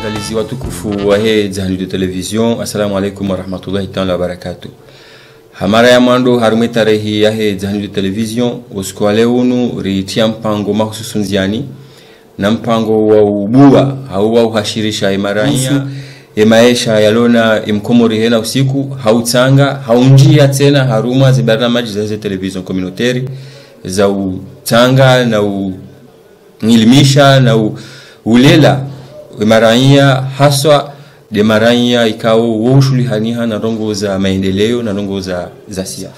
waangalizi watukufu wa Zahani de Television, assalamu alaikum wa rahmatullahi ta'ala wa barakatuh. Hamara ya mwando harume tarehi ya Zahani de Television usiku leo unu ritia mpango mahususu nziani na mpango wa ubua au wa uhashirisha imarania maisha yalona imkomori hena usiku hautanga haunjia tena haruma zibarnamaji za television communautaire za utanga na uilimisha na ulela maranya haswa de maranya ikao woshuli haniha na rongo za maendeleo na rongo za sia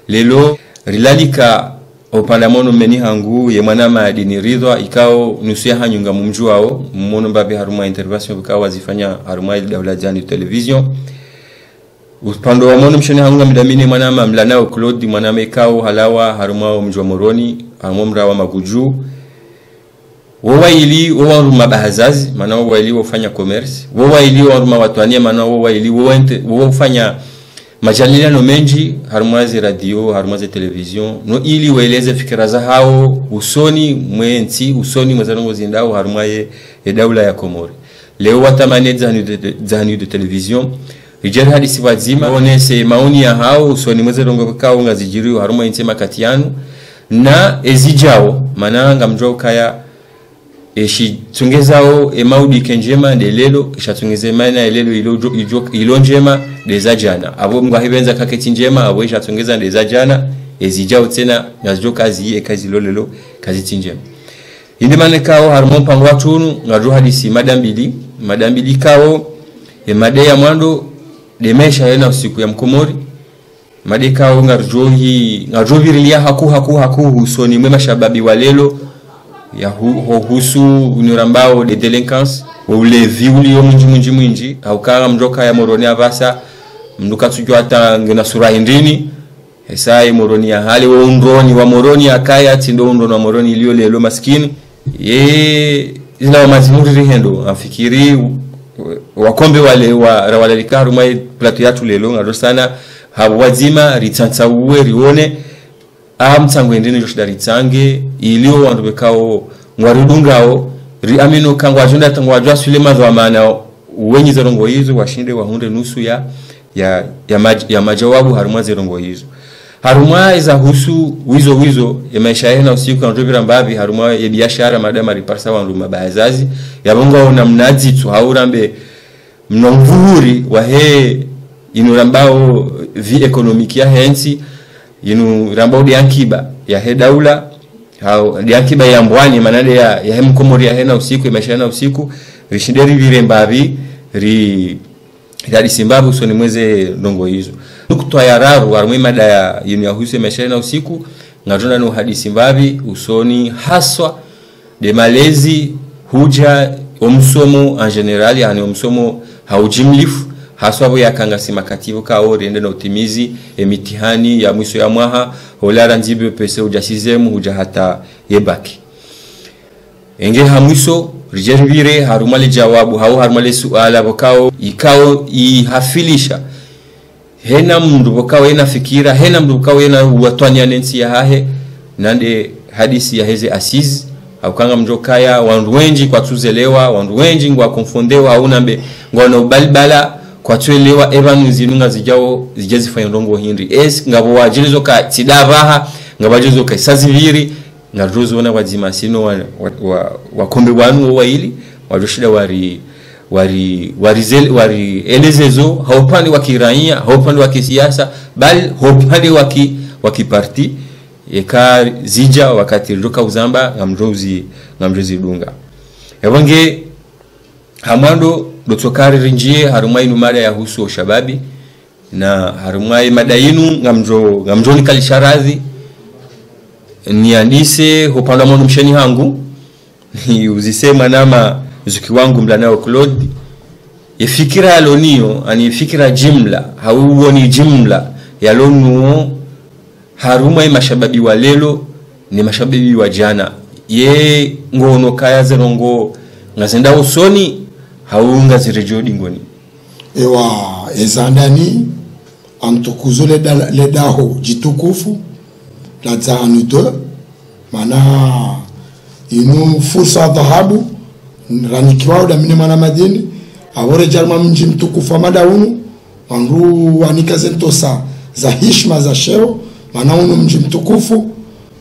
lelo rilalika opanamono meni hangu ye mwana madini ridwa ikao nusia hanyunga mumjuao mmono mbabe haruma intervention ikao wazifanya haruma dawla Zahani television upando wa mono mshoni hangu midamini mwana mlanao Claude mwana mekao halawa haruma mjwa moroni amomra wa maguju wawaili waruma bahazazi maana wawaili wafanya commerce wawaili waruma watwania maana wawaili wafanya majadiliano mengi harumazi radio harumazi television no ili waeleze fikira za hao usoni mwenzi usoni mwazarongo zindao harumaye dawla ya Komori leo watamane Zahani de Television rijeri hadisi wazima onese maoni ya hao usoni mwazarongo kao ngazijiriu haruma insema katianu na ezijao mananga mjao kaya tungezao maudi kenjema ndelelo ishatungeze maana elelo ilo njema deza jana abo mwahibenza kaketi njema abo ishatungeza deza jana ezijao tena nazo kazi kazi lolelo kazi tinjema inde manekao harmo pango watunu ngaju hadisi madambili kao made ya mwando demesha yana usiku ya mkomori made kao ngarjovirilia haku usoni mwe mashababi walelo ya husu unirambao de delinquence ulevi ulio mwinji haukara mjoka ya moroni avasa mnuka tujua hata ngena sura indini esai moroni ya hali wa undoni wa moroni akaya tindo undoni wa moroni ilio lelo maskini zina mazimuri rihendo afikiri wakombe wale wa likaru mai plato yatu lelo ngado sana wazima ritsansa uwe rione amtsango ndine joshida ritsange ilio wandu bekao ngwarudungao amino kangwa jonda tangwa jwa sulema za maana wenyi zerongo hizo washinde wahunde nusu ya majawabu haruma zerongo hizo haruma za husu wizo ya maisha yana usiku na jobira mbavi haruma ya biashara madama riparsa wandu mabazazi ya bongo na mnazi tu haurambe mnomvuhuri wa inurambao vi economic ya hensi yinu rambao de ankiba ya hedaula hao de ankiba ya mbwani manade ya mkomori ya hena usiku ya maisha yana usiku rishinderi virembavi ri simbabu usoni mweze ndongo hizo nukutwa ya raru arumwe mada ya yinu ya husu ya maisha yana usiku ngatona no hadisi mbavi usoni haswa de malezi huja omsomo en general yani omsomo haujimlifu haswa bo yakanga simakativu kao rende na utimizi emitihani ya mwisho ya mwaha holara nzibe pese ujasizemu huja hata yebaki enge hamwiso rijervire harumale jawabu harumale suala bokao ikao ihafilisha hena mndu bokao ena fikira hena mndu bokao ena watwania nensi ya hahe nande hadisi ya heze asiz haukanga mjokaya wandu wenji kwa tuzelewa wandu wenji ngwa konfondewa unambe ngwana ubalibala kwa tuelewa evanu zinunga zijao zijazifanya ndongo hindi ngabo wajilizo ka tidabaha ngabajizo ka saziviri ngajozo wana wazima sino wakombe wanu waili wajoshida wari elezezo haupande wa kiraia haupande wa kisiasa bali haupande wa kiparti eka zija wakati roka uzamba ngamjozi dunga yabange hamando dotokari rinjie harumai numada ya husu shababi na harumai madainu ngamjoni kalisharazi niandise hopanda mono msheni hangu ni uzisema nama zuki wangu mlanao Claude ifikira yalonio ani fikira jimla hauoni jimla yalonuo harumai mashababi wa lelo ni mashababi wa jana ye ngono kaya zerongo ngazenda usoni haunga zirejodi ngoni ewa ezandani antukuzo le daho jitukufu la Zahani de mana inu fursa dhahabu ranikiwao da mine mana madini awore jarma mji mtukufu madaunu wandu wanika zentosa za hishma za sheo manaunu mji mtukufu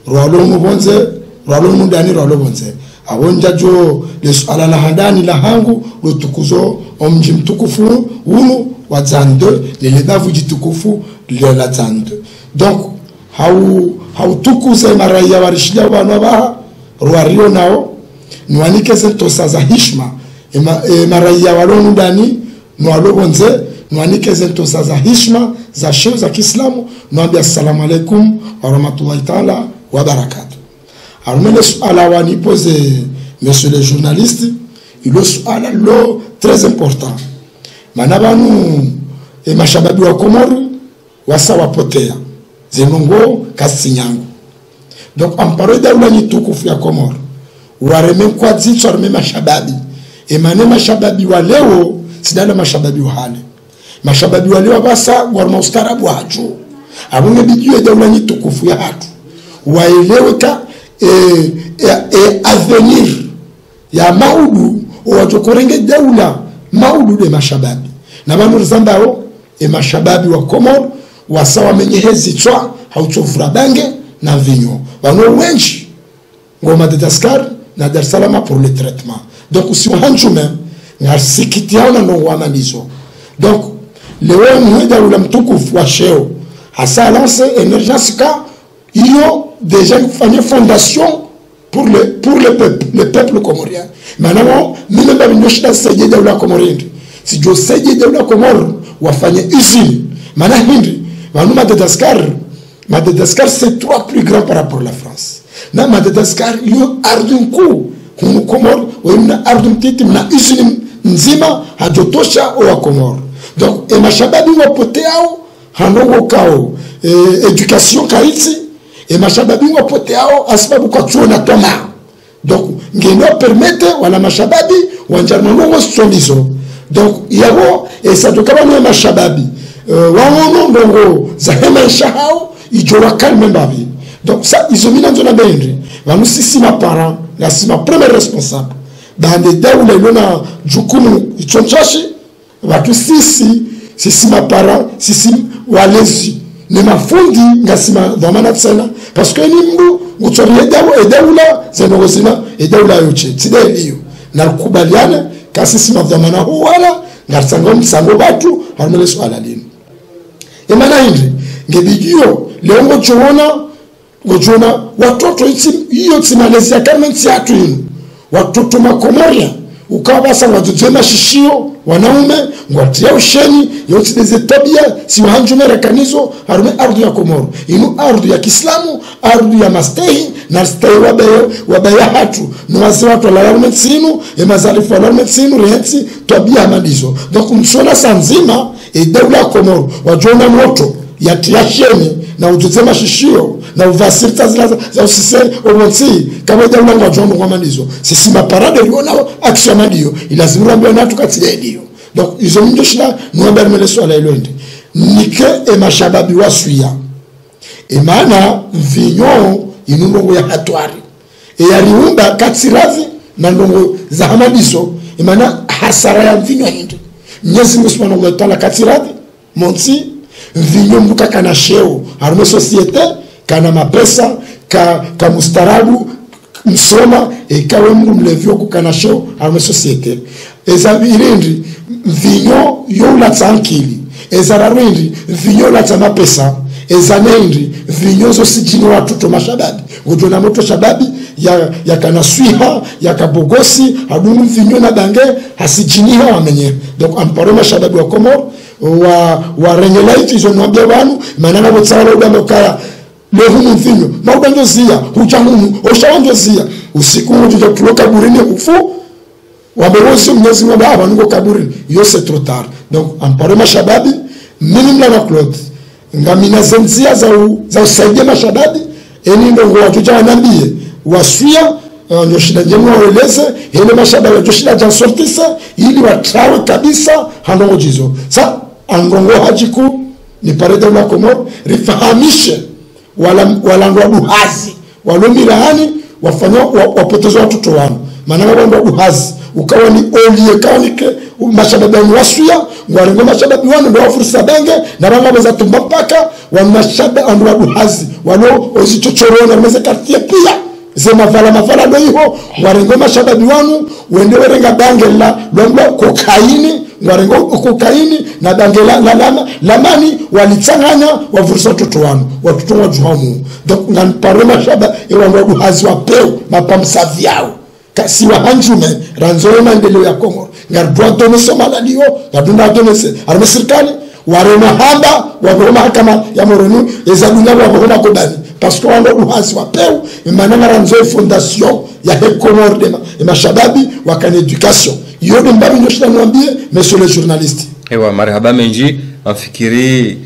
rwalonu bonze rwalonu dani rwalo bonze awonja jo lesuala la handani la hangu lutukuzo omji mtukufu unu wa zande leledavu jitukufu la zande donc hau tukuze maraya warishia wanu baha rwario nao nuanike zentosa za hishma maraya walonu dani nwalo bonze nuanike zentosa za hishma za sheo za Kiislamu nuambia assalamu alaikum wa rahmatullahi ta'ala wa barakatuh. Alors mais le suala wani pose monsieur le journaliste il le suala lo très important manabanu e mashababi wa Komoro wasawa potea zenongo kasinyango donc amparo daula ni tukufu ya Komoro wareme kwa zitso arme mashababi e mane mashababi wa leo sidana mashababi wa hale mashababi wa leo basa warma ustarabu haju abunge bijue daula ni tukufu ya hatu waelewe ka avenir ya maudu wajokorenge daula maudu de mashababi na banur zambao mashababi wa Komoro wasawa menye hezi chwa hauchovura bange na vinyo wano wenji ngoma de Daskar na Dar es Salaam pour le traitement donc si on hanju même ngar sikitiao na no wamanizo donc leo mweda ula mtukufu wa sheo hasa lance emergence ka iyo déjà une fondation pour le peuple comorien maintenant mimi baba nyoshida sije daula comorienne si jo sije daula Komoro wafanye usine maana hindi wanu Madagascar c'est 3 plus grand par rapport à la France na Madagascar yo ardunku humu Komoro wena ardumtiti na usine nzima hajotosha wa Komoro donc mashababi wapoteao hanongo kao education kaiti mashababi wapoteao asbabu kwa chuo na toma donc ngeno permete wala mashababi wanjarmanongo solizo donc yabo esadokaba no mashababi waono ndongo za hema shahao ijora kalme mbavi donc ça izomina nzona bendri vanu sisi ma parents la sima premier responsable bande daula ilona jukumu ichonchashi watu sisi ma parents sisi walezi ne mafundi ngasima dhamana tsena parce que nimbu ngutsori edaula zenogosina edaula yoche tideliyo na kubaliana kasi sima dhamana huwala ngasanga msango watu harmele swala lini emana hindi ngebijio leo ngochona watoto hiyo tsimalizi ya karmenti yatu inu watoto makomoria ukawabasa ngwajujema shishio wanaume ngwatia usheni yote deze tabia si wahanjume rekanizo harume ardu ya Komoro inu ardu ya Kiislamu ardu ya mastehi na stehi wabaya hatu nuwazi watu walarume tsinu emazalifu walarume tsinu rehensi tabia amadizo donc msona sanzima daula ya Komoro wajona moto ya tiasheni na ujuzema shishio na uvasirita za usise omonsi kama daula ngwajona ngwamanizo sisi maparade liona action madio ilazimura mbio natu katile dio donc izo mnjo shida nuambia mele swala iloende nike mashababi wasuya maana mvinyo inundongo ya hatwari yariumba katsirazi na ndongo za hamadiso maana hasara ya mvinyo hindi Mwenyezi Mungu Subhanahu wa Ta'ala katsirazi monsi mvinyo mbuka kana sheo harume societe kana mapesa ka mustarabu msoma ikawe mndu mlevyo kukana sheo harume societe ezabirindi mvinyo yola tsankili ezararindi mvinyo la tsamapesa ezanendi mvinyo zo sijini watoto mashababi ujona moto shababi ya kanaswiha ya kabogosi hadunu mvinyo na dange hasijiniha wamenye donc amparo mashababi wa Komoro wa renyelaiti izo nwambia wanu manana botsala udamo kaya lehumu mvinyo maudanjo zia hujahumu oshawanjo zia usiku mjuja tulo kaburini ufu wabewosi Mwenyezi Mungu baba nuko kaburini yo c'est trop tard donc amparo mashababi minimum la Claude ngamina zenzia za usaidia mashababi eni ndongo wajuja wanambie wasuya nyoshida njemu waeleze hele mashababi wajoshida jansortisa ili watrawe kabisa handongo jizo sa angongo hajiku ni parede ula Komoro rifahamishe wala duhazi walomiraani wafanya wapotezo watoto wanu mananga wanda duhazi ukawa ni olie kanike mashababi wanu wasuya ngwarengo mashababi wanu ndo fursa bange na banga beza tumba mpaka wa mashababi andu waduhazi walo ozichochorona meze quartier pia ze mafala ndo hiho ngwarengo mashababi wanu wende werenga bange la lomba kokaini ngwarengo kokaini na bange la mani walitsanganya wavurisa watoto wanu watoto wajuhamu donc nganipare mashababi ewandu waduhazi wapeo mapamsa vyao kasi wa hanjume ranzoe maendeleo ya Kongo ngardwa tone somala dio ngadunda tone se arme serikali warema hamba wa mahakama ya Moroni ezadunga wa Moroni kodani parce que wando uhasi wa peu imana ranzoe fondation ya Hekomor dema mashababi wa kan education yodo mbabi nyoshina mwambie monsieur le journaliste ewa marhaba menji afikiri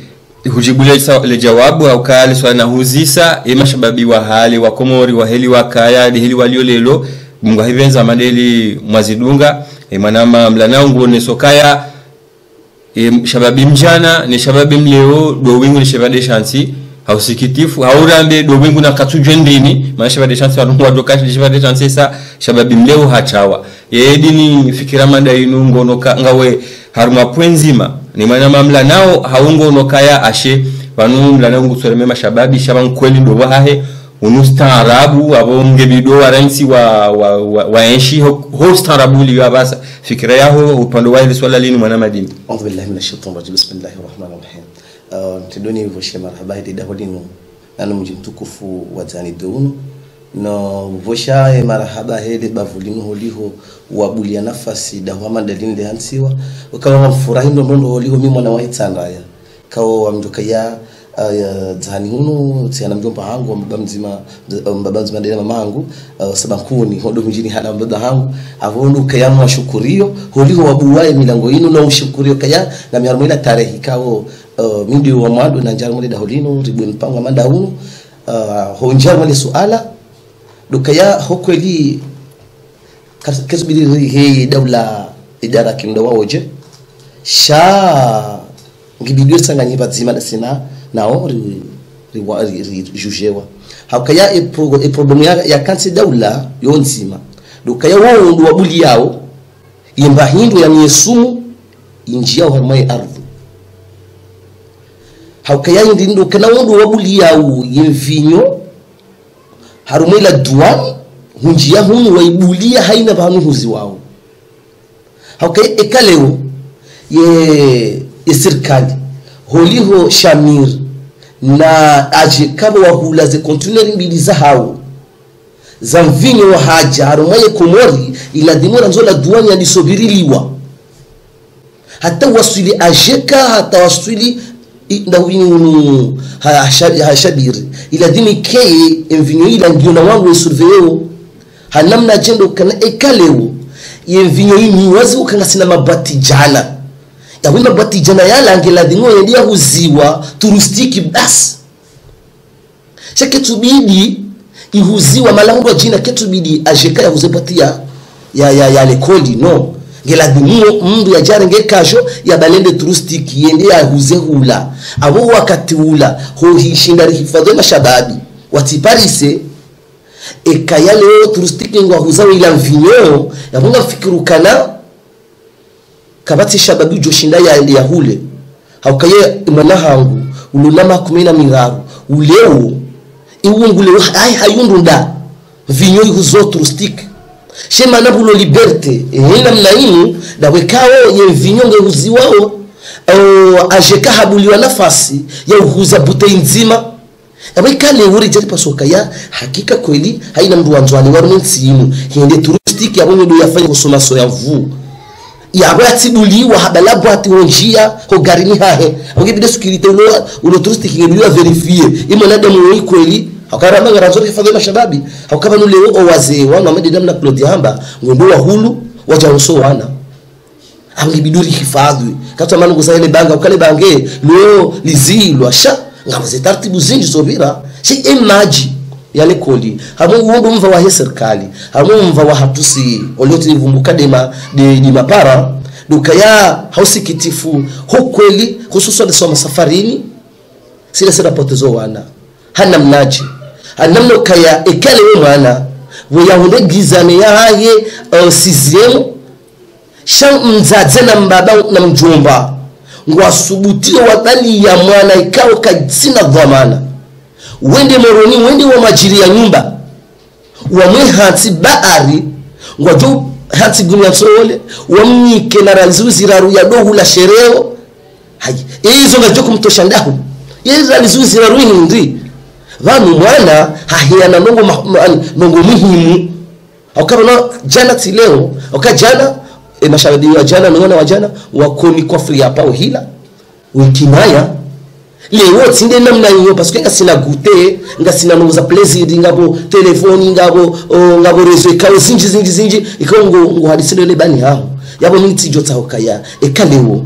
hujibulia le jawabu au kali swali na huzisa mashababi wa hali wa Komori wa heli wa kaya heli walio lelo Mungu hivenza madeli mwazidunga manama mlanao ngone sokaya shababi mjana ni shababi mleo do wingu ni shabade shansi hausikitifu haurambe do wingu na katujwe ndini maana shabade shansi wa dokashi shabade shansi sa shababi mleo hachawa dini fikira madainu ngono ngawe haruma pwenzima ni manama mlanao haungo nokaya ashe banu mlanao ngusoreme mashababi shaban kweli do wahe unustaarabu abo ngebido waransi wa enshi host arabuli yabasa fikira yao upande wa ile swala lini mwana madini a'udhu billahi minash shaitanir rajim bismillahir rahmanir rahim tidoni hivyo shema marhaba hadi dahodino nanu mjimtukufu wa zanidunu no vosha marhaba hadi bavulinu holiho wabulia nafasi dahoma dalini de hansiwa ukawa mfurahi ndondo holiho mimi mwana wa hitsandaya kawa mndokaya zani hunu tiana mjomba hangu mbaba mzima dela mama hangu sabakuni hodo mjini hala mbaba hangu avonu kayamu wa shukurio holiho wabuwae milango inu na ushukurio kaya na miarumila tarehi kao mindi wa mwadu na njaru mwali daholino ribu mpangwa manda hunu honjaru mwali suala dukaya hokweli kesubili hii dawla idara kimdawa oje sha ngibidiyo sanga nyipa zima na sina nao jujewa hakaya problem ya kansi dawla yonzima dukaya wao ndo wabuli yao imba hindu ya myesumu injia harumai ardhi hakaya ndo kana ndo wabuli yao yemvinyo harumai la duani hunjia hunu waibulia haina banu huzi wao hakaya ekaleo ye serikali holiho Shamir na aje kama wahula ze container mbili za hao za mvinyo wa haja harumaye Komori iladimura nzola duani alisobiriliwa hata wasuli ajeka hata wasuli ndawinu hashabiri iladimi keye mvinyo ila ndio na wangu esurveo hanamna jendo kana ekaleo mvinyo hii wazi ukanga sina mabati jana ya wima bati jana yala angela dingo yendia huziwa turistiki bas shake tubidi ihuziwa malango jina ketubidi ajeka ya huzepatia ya lekoli no ngela dingo mndu ya jare ngekasho ya balende turistiki yende ya huzehula abo wakati ula ho hishindari hifadhi mashababi watiparise ekayale turistiki ngwa huzawa ila mvinyo ya munga fikiru kana kabati shababi joshinda ya hule haukaye imana hangu ulunama kumina miraru uleo iwungule hayundunda vinyo yuzo touristique shema nabulo liberte hina mnainu da wekao ye vinyo ngeuziwao ajeka habuliwa nafasi ya uhuza bute nzima abekale uri jari pasoka ya hakika kweli haina mdu wanzwani warume nsimu hinde touristique yabonye do yafanya kusomaso ya vu yabati buliwa habalabu ati honjia ho garini hahe ngibide sukirite ulo touristique ngibiwa verifier imonada mu kweli hakarama ngarazori hifadhi mashababi hakaba nule o wazee wana amedidamna Claude Hamba ngondo wa hulu waja uso wana angibiduri hifadhi kata manu kusale banga ukale bange leo lizilwa sha ngamaze taratibu zinji sobira si imaji yale koli hamu uombo mva wa serikali hamu mva wa hatusi oliote ivumbuka de mapara dukaya hausikitifu kweli hususan soma safarini sile sira potezo wana hana mnaji anamno kaya ekale mwana we yaunde gizane ya haye siziemu mzaze na mbaba na mjomba ngwasubutie wadali ya mwana ikao kazina dhamana wende moroni wende wa majiri ya nyumba wamwe hati baari ngwajo hati gunya sole wamnike na ranzuzi raru ya dohu la shereo hai hizo ngajo kumtosha ndahu hizo ranzuzi raru hindi vanu mwana hahiana nongo muhimu akabona jana tileo akajana mashahidi wa jana naona wajana wakoni kwa free hapa uhila wikinaya leo tinde namna hiyo parce que ngasina goûter ngasina noza plaisir ngabo telefoni ngabo rezo ikawo zinji ikongo ngo hadisile le bani hao yabo miti jota hokaya ekalewo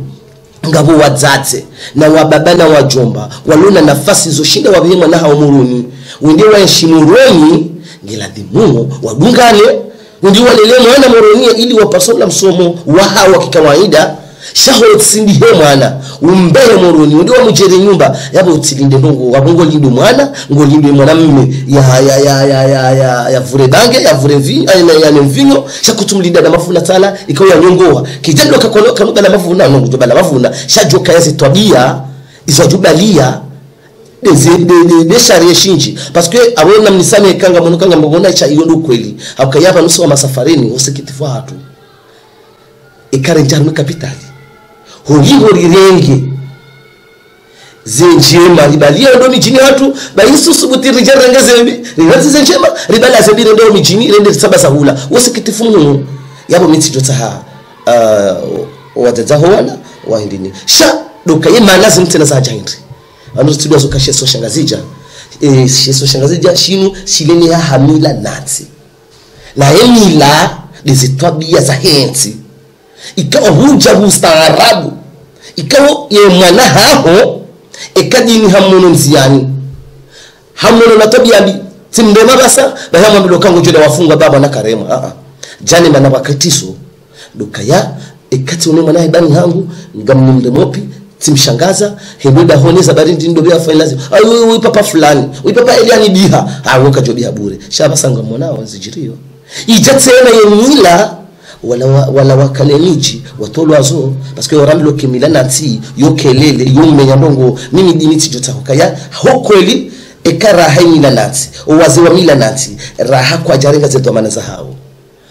ngabo wadzatse na wababa na wajomba walona nafasi zoshinda wabihema na hao muruni wende wa heshimuroni ngiladhimu wadungane ndi walele mwana moronia ili wapasola msomo wa hawa kikawaida shaho tsindi he mwana umbele moroni ndi wa mujere nyumba yabo utsilinde ndongo wabongo lindo mwana ngolinde mwana mime ya vure bange ya vure vi ya nemvinyo shakutumlinda na mafuna tala ikawa nyongoa kijendo kakoloka nuka na mafuna nongo jobala mafuna shajoka yase twabia izojubalia de sharia shinji parce que abona mnisame kanga monokanga mbona cha iyo ndo kweli akayaba nusu wa masafarini usikitifu hatu ikarenjarmu kapitali hoyiho rirenge zenjema ribalia ndo mijini watu baisu subuti rijaranga zembi ribazi zenjema ribala zebire ndo mijini rende saba sahula usikitifu muno yabo mitsi jota wadazaho wana wahindini sha dokaye malazi mtena za jaindri anu studio zo kashe so shangazija sheso shangazija shinu shilene ya hamila nati na emila dizitwabia za hensi ikawa huja ustaarabu ikawa ye mwana haho ekadini hamono nziani hamono na tabia bi timdema basa bahama bilokango joda wafungwa baba na karema jani bana bakatiso dokaya ekati uno mwana ibani hangu ngamnumde mopi timshangaza hebeda honeza barindi ndo bia finalize ayo papa fulani papa eliani biha awoka jobia bure shaba sanga mwanao zijirio ijatsema yemila wala wakaneniji watolwazo parce que oramblo kimila nati yokelele yomenya ndongo mimi diniti jotakaya hokweli ekara haimila nati owazi wa mila nati raha kwa jarenga zetu amana za hao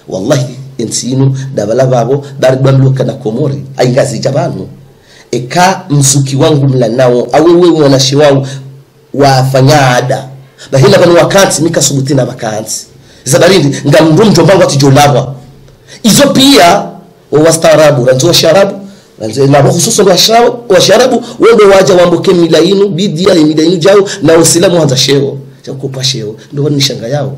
wallahi ensinu dabala babo baribamlo kana komori aingazi jabano eka msuki wangu mla nao awewe mwanashi wangu wafanyada bahila bano wakati mikasubutina vakanti zabarindi ngamndumjo mbangu atijolabwa izo pia wastaarabu ranzo sharabu na hususan wa sharabu wendo waja wamboke milainu bidia milainu jao na usilamu hanza sheo chakupa sheo ndo nishanga yao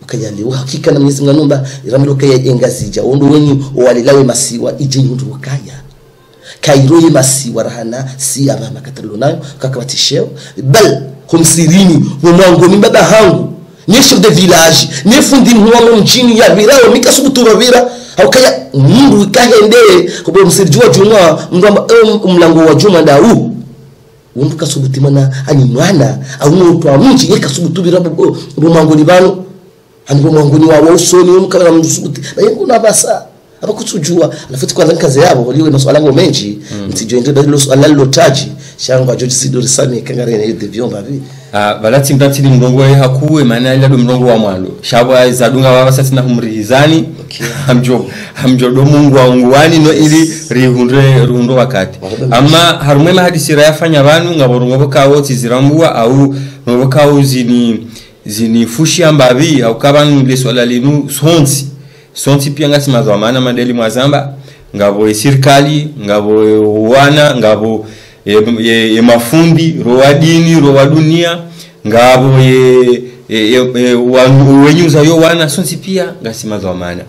ukayali hakika na Mwenyezi Mungu ramlo kaya engazija ondo wenyu walilawe masiwa ije ndu wakaya kairoye masiwa rahana si abama katalona kakawatisheo bal humsirini mwangu ni baba hangu ni chef de village ni fundi mwa mjini ya birao mikasubutu babira haukaya mungu kahende kubo msirjua juma mlango wa juma dau umbuka subuti mana ani mwana au mtu wa mji yekasubutu birabo mwangu ni bano ani mwangu ni wa usoni umkala msubuti bayengo na basa abakutujua alafuti kwa kazi yabo waliwe maswala ngo menji mtijoende balo swala lotaji shangwa George Sidori Sami kangare na yede vyomba vi balati mdatili mrongo ya hakuwe maana ila do mrongo wa mwalo shabwa zadunga baba sasa na humrizani hamjo do Mungu wa ungwani no ili rundo wakati ama harumema hadisi rayafanya abantu ngaborongo kawo tizirambua au ngobo kawo zini fushi ambabi au kabanu le swala linu sonti pia ngasi mazamana madeli mwazamba ngabo serikali ngabo wana ngabo ye mafundi rowadini rowadunia ngabo wenyuza yo wana sonti pia ngasi mazamana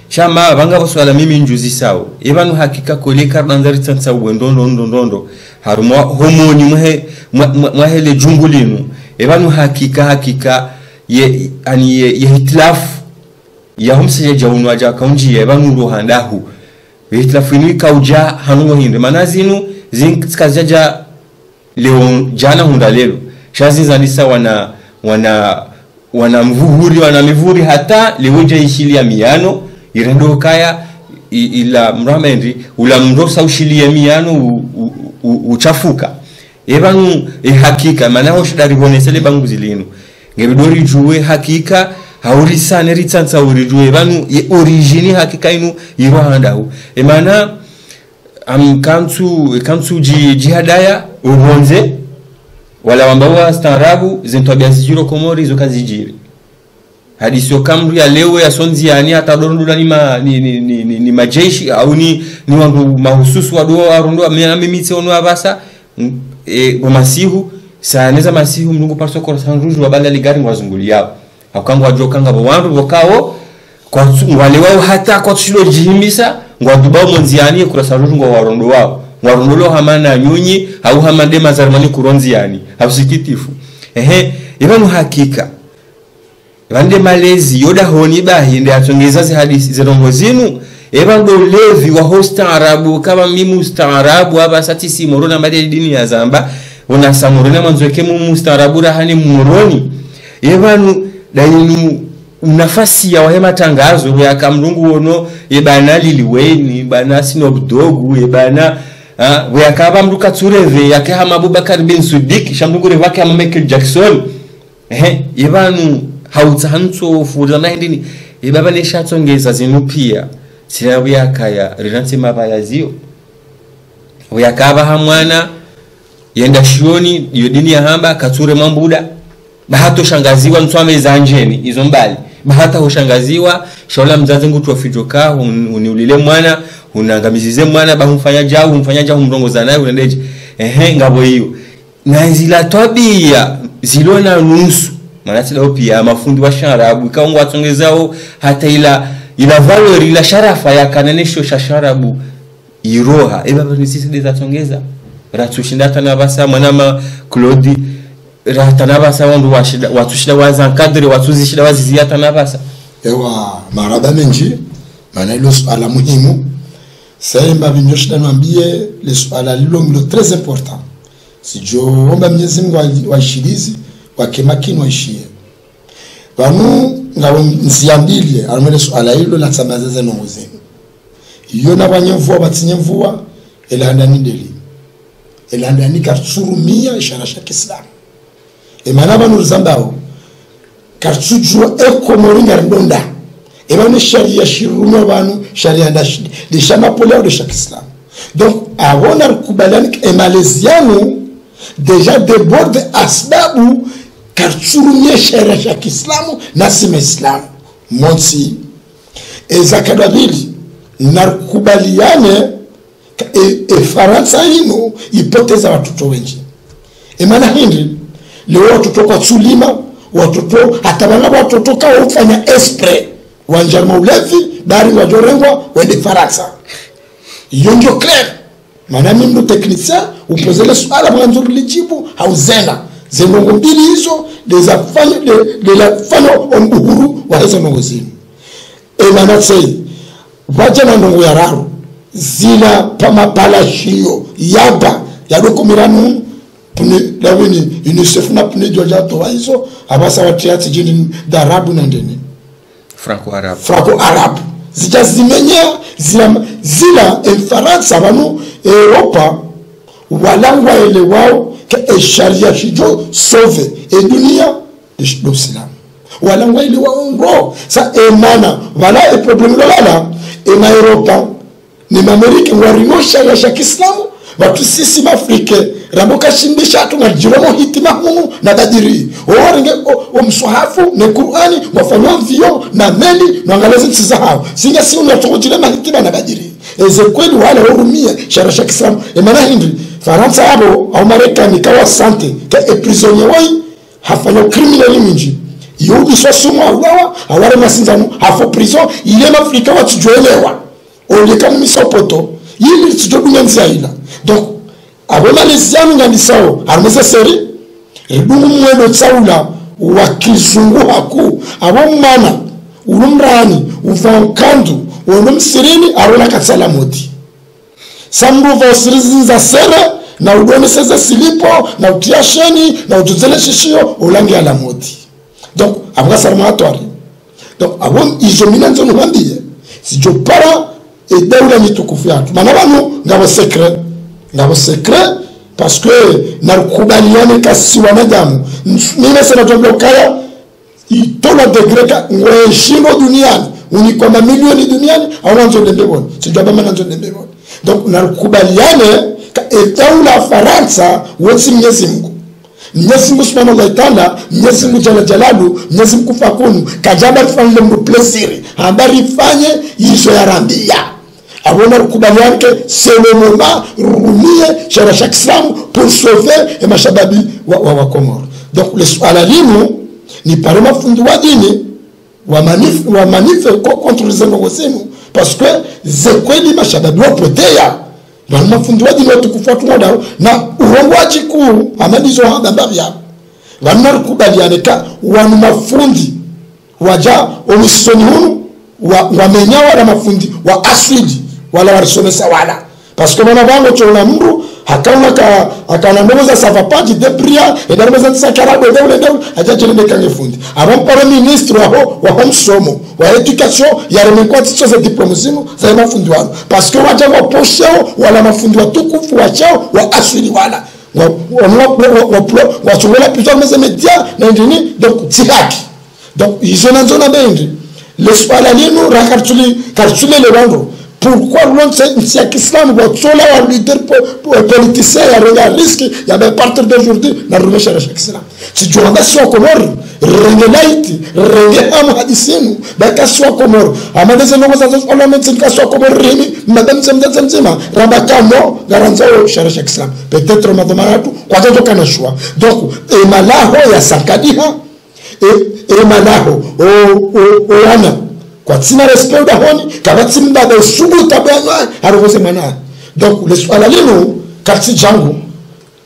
shamba banga swala mimi njuzi sawo ebanu hakika koleka danzari tsansa wendondo harumwa homoni mwahele jungulinu ebanu hakika ye ani ye hitlafu ya humse jaunu aja kaunji ya banu rohandahu hitlafini kauja hanu hinde manazinu zinkajaja leo jana hundalelo shazi zanisa wana mvuhuri wana mivuri hata leonja ishili ya miano irendo kaya ila mramendi ula mrosa ushilie miano uchafuka ebanu hakika maana ho shidari bonesele bangu zilinu ngebidori juwe hakika haurisane ritsansa urijue banu ye origine hakika inu irwanda hu maana am kantu jihadaya ubonze wala wambawa starabu zintobia zijiro komori zo kazijiri hadisio kamri ya leo ya sonzi yani hata dorundula ni majeshi au ni wangu mahususu wa doa arondo mimi tseono abasa bomasihu saneza masihu mlungu parso kwa sanruju wa bala ligari ngwazunguli yao akangu wajokanga bo wandu bokao kwa wale wao hata kwa tushilo jihimisa ngwadubao monziani kura sanruju ngwa warondo wao warondolo hamana nyunyi au hamade mazarmani kuronziani habusikitifu ibanu hakika Vande malezi yoda honi bahi nde atongeza zi hadisi zirongo zinu ebando levi wa hosta arabu kama mimu ustaarabu haba satisi morona mbade dini ya zamba unasamurona manzoeke mu ustaarabu rahani muroni ebanu dainu nafasi ya wahema tangazo ya kamrungu wono ebana liliweni bana sinobdogu ebana we akaba mruka tureve yake hama Abubakar bin Siddiq shamrungu revake hama Michael Jackson ebanu hautsanso furana ndini ibaba neshatsongeza zinu pia sirabu yakaya rinatse mabaya zio uyakaba hamwana yenda shioni iyo dini ya hamba kature mambuda bahato shangaziwa mtwame zanjeni izo mbali bahata hoshangaziwa shaula mzazi ngutu wafijoka uniulile mwana unangamizize mwana bahumfanya jao mrongoza naye unendeje ngabo hiyo na zila tabia zilona nusu manatila pia mafundi wa sharabu kaungwa tongezao hata ila valori ila sharafa ya kananesho sharabu iroha baba nisisi deza tongeza ratushindata na basa mwanama Claudi ratana basa wandu watushida waza kadri watuzishida waziziyata na basa ewa maraba menji maana ilo swala muhimu saimba binyoshida nwambie le swala lilo très important si jo omba Mwenyezi Mungu waishirizi wakemakini waishie vanu ngawe nziambile alomele swala hilo la tsambazaza nongozeni iyo na banyemvua batsinyemvua elandani ndeli elandani kartsurumia isharasha Kiislamu emana banu zambao kartsujua ekomoringa ndonda ebane sharia shiruma banu sharia ndashidi de shama polao de Kiislamu donc avona kubalani emaleziano déjà déborde asbabu kartsurumia sharia Kiislamu na sima Islamu monsi ezakadabili narukubaliane Faransa ino ipoteza watoto wengi emana hindi leo watoto kwa tsulima watoto hatabanga watoto kwa ufanya esprit wanjarma ulevi dari wajorengwa wende Faransa iyo ndio clair maana mimi technicien upozele swala mwanzo lijibu hauzena zenongo mbili hizo dezafanya de la fano uhuru wa hizo nongozini emana sei wajana ndongo ya raro zina pama palashio yaba yadokumiranu pune dawini UNICEF na pune joja to hizo abasa watiati jini darabu na ndeni franco arab zijazimenya zila Faransa banu Europa walangwa ele wao ke sharia shijo sauve e dunia de l'Islam walangwa ele wao ngo sa emana wala e problem wala ema Europa ni Amerika warimosha ya Kiislamu watu sisi Afrika ramoka shindisha tungajiromo hitima hunu na dadiri oringe omswahafu na Qur'ani wafanywa vio na meli na angalazi tsizahao singa si unatokujile na hitima na dadiri eze kweli wale hurumia sharia Kiislamu emana hindi Faransa hapo au Marekani kawa sante ka prisonnier wai hafanya criminal minji yudi sosumu awawa aware masinzano hafo prison ile Afrika watu joelewa oleka misopoto yili tsudobunya nzaila donc abona lesiano ngandisao armeza seri edungu mwendo tsaula wa kizungu haku abomana urumrani uvankandu wonomsirini arona katsala moti sambu vosirizinza sere na udone seza silipo na utiasheni na utuzele shishio ulangi ala moti donc abga sarmatoire donc abon izomina nzo nwambie si jo para et daula mitukufu yatu maana banu ngabo secret parce que narukubaliane kasi wanadamu mimi sana tumbokaya itola degré ka ngweshimo duniani unikwa mamilioni duniani au wanzo ndembeboni sijua bama nanzo ndembeboni donc narukubaliane ka daula Faransa wosi Mwenyezi Mungu subhanahu wa ta'ala Mwenyezi Mungu jalalu Mwenyezi Mungu fakunu kajaba tufanye mdo plaisir habari fanye hizo ya rambia abona rukubaliane que c'est le moment rumie chez chaque Islam pour sauver et mashababi wa Komoro donc le swala linu ni pale mafundi wa dini wa manif contre les ennemis parce que zekweli mashababi wa potea na mafundi wa dini watukufuatu ndio na uongoaji kuu amadizo habari hapo wanarukubaliane ka wana mafundi waja omisoni hunu wamenyawa na mafundi wa aswidi wala warisomesa wala parce que mwana wangu chona mru hakauna akana ndoza savapaji de bria et dans les sakarabe de ajaje ne kange fundi avant par ministre wa msomo wa education ya remekwati chose diplomisimo za mafundi wao parce que waja wa poshao wala mafundi watukufu wa chao wa aswili wala wa chungola plutôt mes médias na ndini donc tihaki donc ils ont zona bendi le swala lino rakartuli le wando pourquoi l'on l'islam va tsola wa leader politicien ya renga risque ya ba partir d'aujourd'hui na rumesha la islam si tu renda sio komor rengelaiti rengema hadisinu baka sio komor amade zeno za Allah metsin ka sio komor rimi madame zemzema rabakamo garanzao sharisha islam peut-être madomaratu kwa toto kana shwa donc e malaho ya sankadiha e malaho o ana kwa tina respect da honi kabati mbaba subu tabana arose mana donc le swala lino karti jangu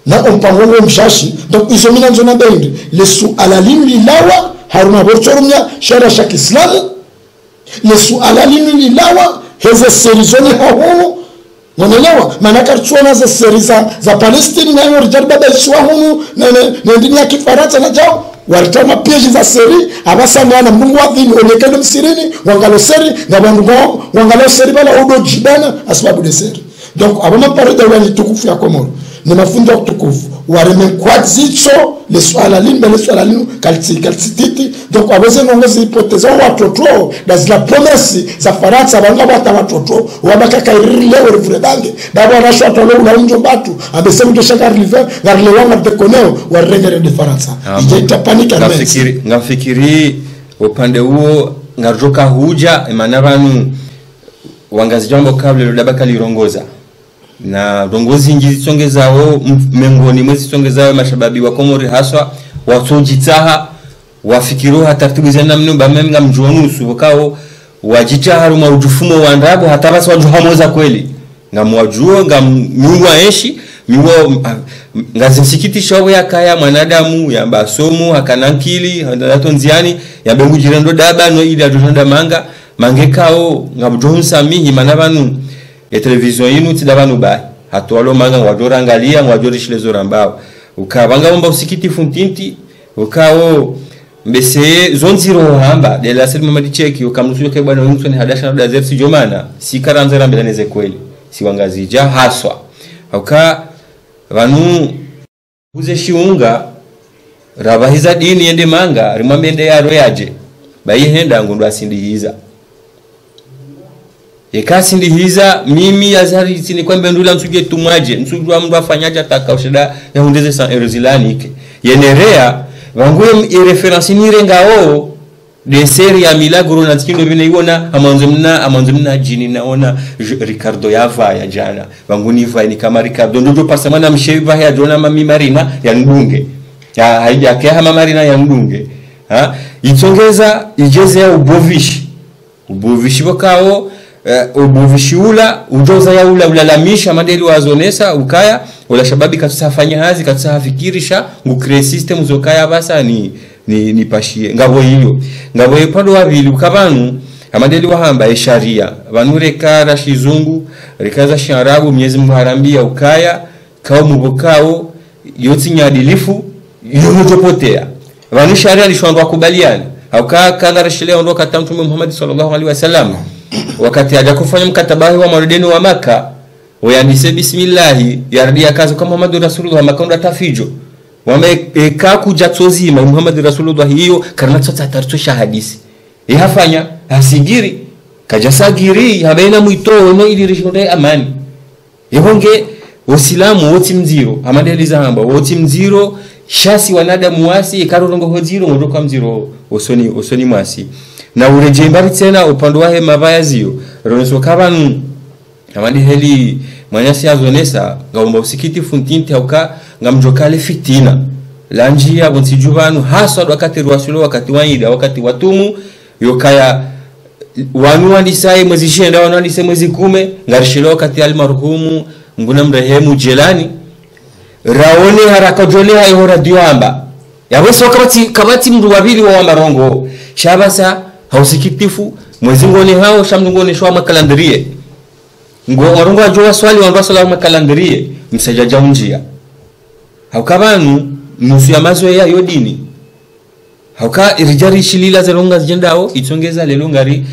na ompango mshashi donc izomina nzona bendi le swala lino lilawa haruna borchorumya shara shaki islamu le swala lino lilawa heze serizoni hawo wanaelewa maana kartuona za seriza za Palestina na yorjal baba iswahumu na ndini ya Kifaransa na jao waritama piège za seri abasa mwana Mungu adhini onekele msirini wangalo seri na bandugo wangalo seri bala odo jibana asbabu de seri donc abama pare da wani tukufu ya Komoro ni mafundo tukufu wareme kwadzicho le swala lino kaltititi donc abose nongozi hypothèse watoto dans la promesse za Faransa banga bata watoto wabaka kairile orivre bange baba rasho atolo una unjo batu abese mto shaka river garle wanga de koneo warengere de Faransa ije panika ngafikiri upande huo ngaroka huja maana banu wangazi jambo kabla lodabaka lirongoza na rongozi ngizi songezao mengoni mwezi songezao mashababi wa Komori haswa watojitaha wafikiroha taratibu za namno bamenga mjuonu usubokao wajitaharu maujufumo wa ndago hata basi wajuhamoza kweli ngamwajuo ngamnyua eshi miwo ngazimsikiti shawo ya kaya mwanadamu ya basomo hakanankili ndato nziani ya bengu jirendo daba no ili adonda manga mangekao ngabjonsa mihi manabanu e television yinu tidabanu bai hatwalo manga ngwadora angalia ngwadorishi lezo rambao ukabanga bomba usikiti funtinti ukao mbese zonziro hamba de la selma madicheki ukamnusuyo ke bwana Wilson hadasha na dazersi jomana si karanzera mbelaneze kweli si wangazija haswa uka vanu buze shiunga rabahiza dini yende manga rimamende yaro yaje bayihenda ngo ndo asindihiza ekasi ndihiza mimi azari tsini kwambe ndula msuge tumwaje msujwa mndu afanyaje takaushida ya hundeze san erozilani ke yenerea vanguye reference ni rengao de serie ya milagro na tsikindo bine iona amanzumna jini naona Ricardo yava ya jana vanguni va ni kama Ricardo ndojo pasamana msheva ya jona mami marina ya ndunge ya haija ke hama marina ya ndunge ha itongeza ijeze ya ubovishi bokao ubuvishula ujoza ya ulalamisha madeli wazonesa ukaya wala shababi katusafanya hazi katusafikirisha ngukre system zokaya basa ni pashie ngabo hiyo pado wabili ukabanu amadeli wahamba sharia banureka rashizungu rekaza sharabu Mwenyezi Mungu harambia ukaya kao mubokao yotsi nyadilifu yomotopotea banu sharia lishwandwa kubaliana auka kadha rashile ondoka tamtume Muhammad sallallahu alaihi wasallam wakati aja kufanya mkataba wa marideni wa Maka wayandise bismillah yardia kazo kama Muhammad Rasulullah makonda tafijo wameka kuja tozima Muhammad Rasulullah hiyo karna tsotsa tartusha hadisi ihafanya hasigiri kajasagiri habena mwito no idirishode amani yehonge wasilamu wote mziro amadeliza hamba wote mziro shasi wanadamu wasi ikarongo hoziro ngodoka mziro osoni mwasi na ureje mbari tena upande wahe mabaya zio roneso kabanu amadi heli mwanyasi azonesa ngomba usikiti funtinte auka ngamjokale fitina lanjia bonsijubanu haswa wakati ruwasulo wakati waida wakati watumu yokaya wanu wandisai mwezi shenda wanu wandisai mwezi kume ngarishilo wakati almarhumu nguna mrehemu Jelani raone haraka jole hayo radio amba yaweso kabati mndu wabili wa marongo shabasa hausikitifu mwezi ngone hao shamngone shwa makalandarie marongo ajua swali wa swala makalandarie msajaja unjia haukabanu nusu ya mazo ya yodini hauka irijari shilila zeronga jendao itongeza lelo ngari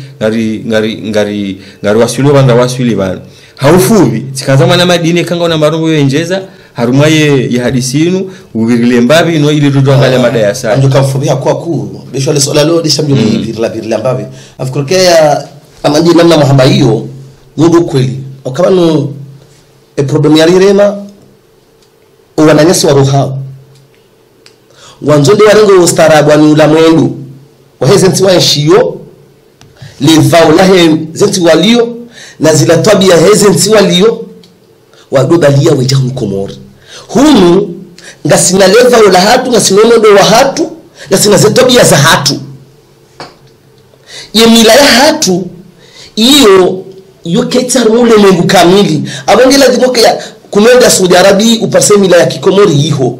wasulo banda wasuli bana haufuvi tikazama na madini kanga na marongo yenjeza harumaye ya hadisinu uvirile mbavi no ili rudwa ngale mada ya sana ndio kamfubia kwa ku bisho le sola lo dishamjo birila mbavi afukurukea amandi namna mahamba hiyo ngudu kweli okabanu problem ya rirema wananyasi wa roho wanzonde warengo ustarabu ni ulamwendu wahezenti wa nshiyo levao lahe zenti walio na zila tabia hezenti walio wadobalia weja mkomori hunu ngasina levao la hatu ngasina nondo wa hatu ngasina zetobia za hatu yemila ya hatu iyo yoketa rule mungu kamili abongela dimoke ya kumenda Saudi Arabia upase mila ya kikomori hiho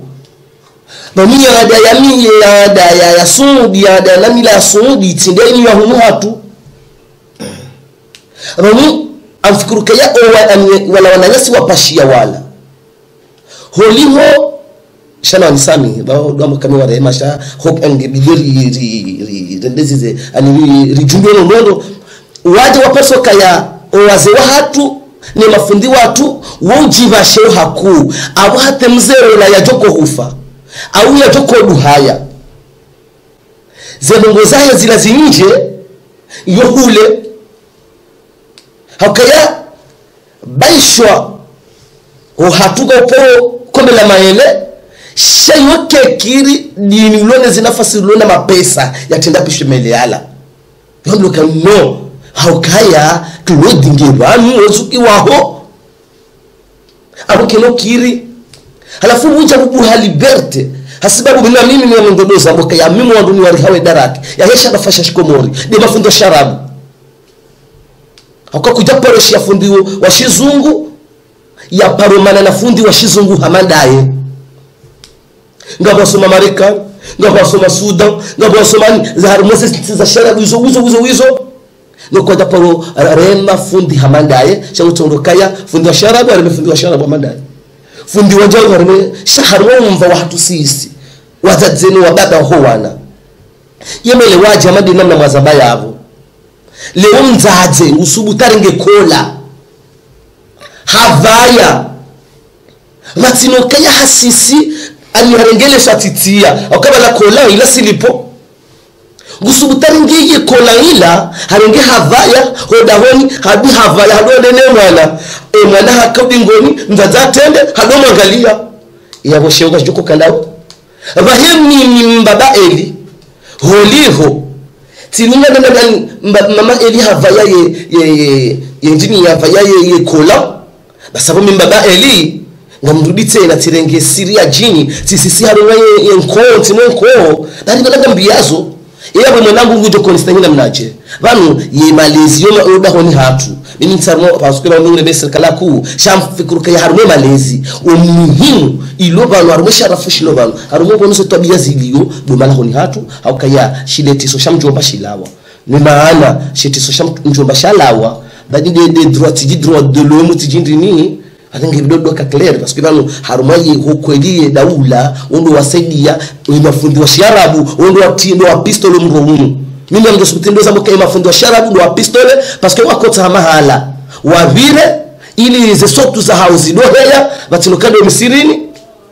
bamia ya Saudi ada na mila ya Saudi tindeni ya hunu hatu romu amfikuruka ya wala wananyasi wapashia wala holiho shana wanisami bao kama warema sha hope and bidori rendezize ani rijundo nondo waje wapasoka ya waze wa hatu ni mafundi watu wojiva sheo haku abahate mzero la yajoko hufa au yajoko duhaya zemungo zayo zila zinje yohule hakaya baishwa uhatuka upo kome la maele shayoke kiri dini ulone zinafasi ulone mapesa yatenda pishimele ala yondoka no haukaya tulodingirwanu ozuki waho abukeno kiri halafu muja bubuha liberte hasibabu bina mimi ni mndodoza mboka ya mimi wandu ni wali hawe daraki ya hesha nafasha shikomori de mafundo sharabu hauka kuja poroshi ya fundi wa shizungu ya paromana na fundi wa shizungu hamandaye ngabo soma Marekani ngabo soma Sudan ngabo soma za harmose za sharabu hizo no kwa paro rema fundi hamandaye shawutondokaya fundi wa sharabu ale fundi wa sharabu hamandaye fundi wa jawu harme shaharwa mva watu sisi wazadzeni wa baba ho wana yemele waje amadi namna mwazabaya yavo leo mzaze usubutaringe kola havaya matinokaya hasisi aliharengele shatitia akabala kola ila silipo gusubutaringe kola ila harenge havaya hodahoni hadi havaya hadodene mwana hakabingoni mzazatende hadomwangalia yabo sheuka joko kandao bahemi ni mbaba eli holiho tininga ndani mama eli havaya ye njini ya havaya ye kola basabu mbaba eli ngamrudi tena tirenge siria jini sisi harunga ye nko tinenko bali ndanga mbiazo yabo mwanangu ngujo konstanyina mnache banu ye malezi yoma oda honi hatu mimi ntsarmo pasukira ndungule be serikala ku shamfikuruka ya harume malezi umuhimu iloba no harume sharafushi loba harume bonuso tabia ziliyo do mala honi hatu haukaya shiletiso shamjomba shilawa ni maana shetiso shamjomba shalawa badi de droit de l'homme tijindini atange bidodo ka clair parce que banu harumaye hokwelie daula ondo wasaidia mafundi wa sharabu ondo watindo wa pistol mromu mimi ndo subtindo za mke mafundo sharabu ndo pistole parce que wakota mahala wavile ili zesotu za hauzi doheya batinokando misirini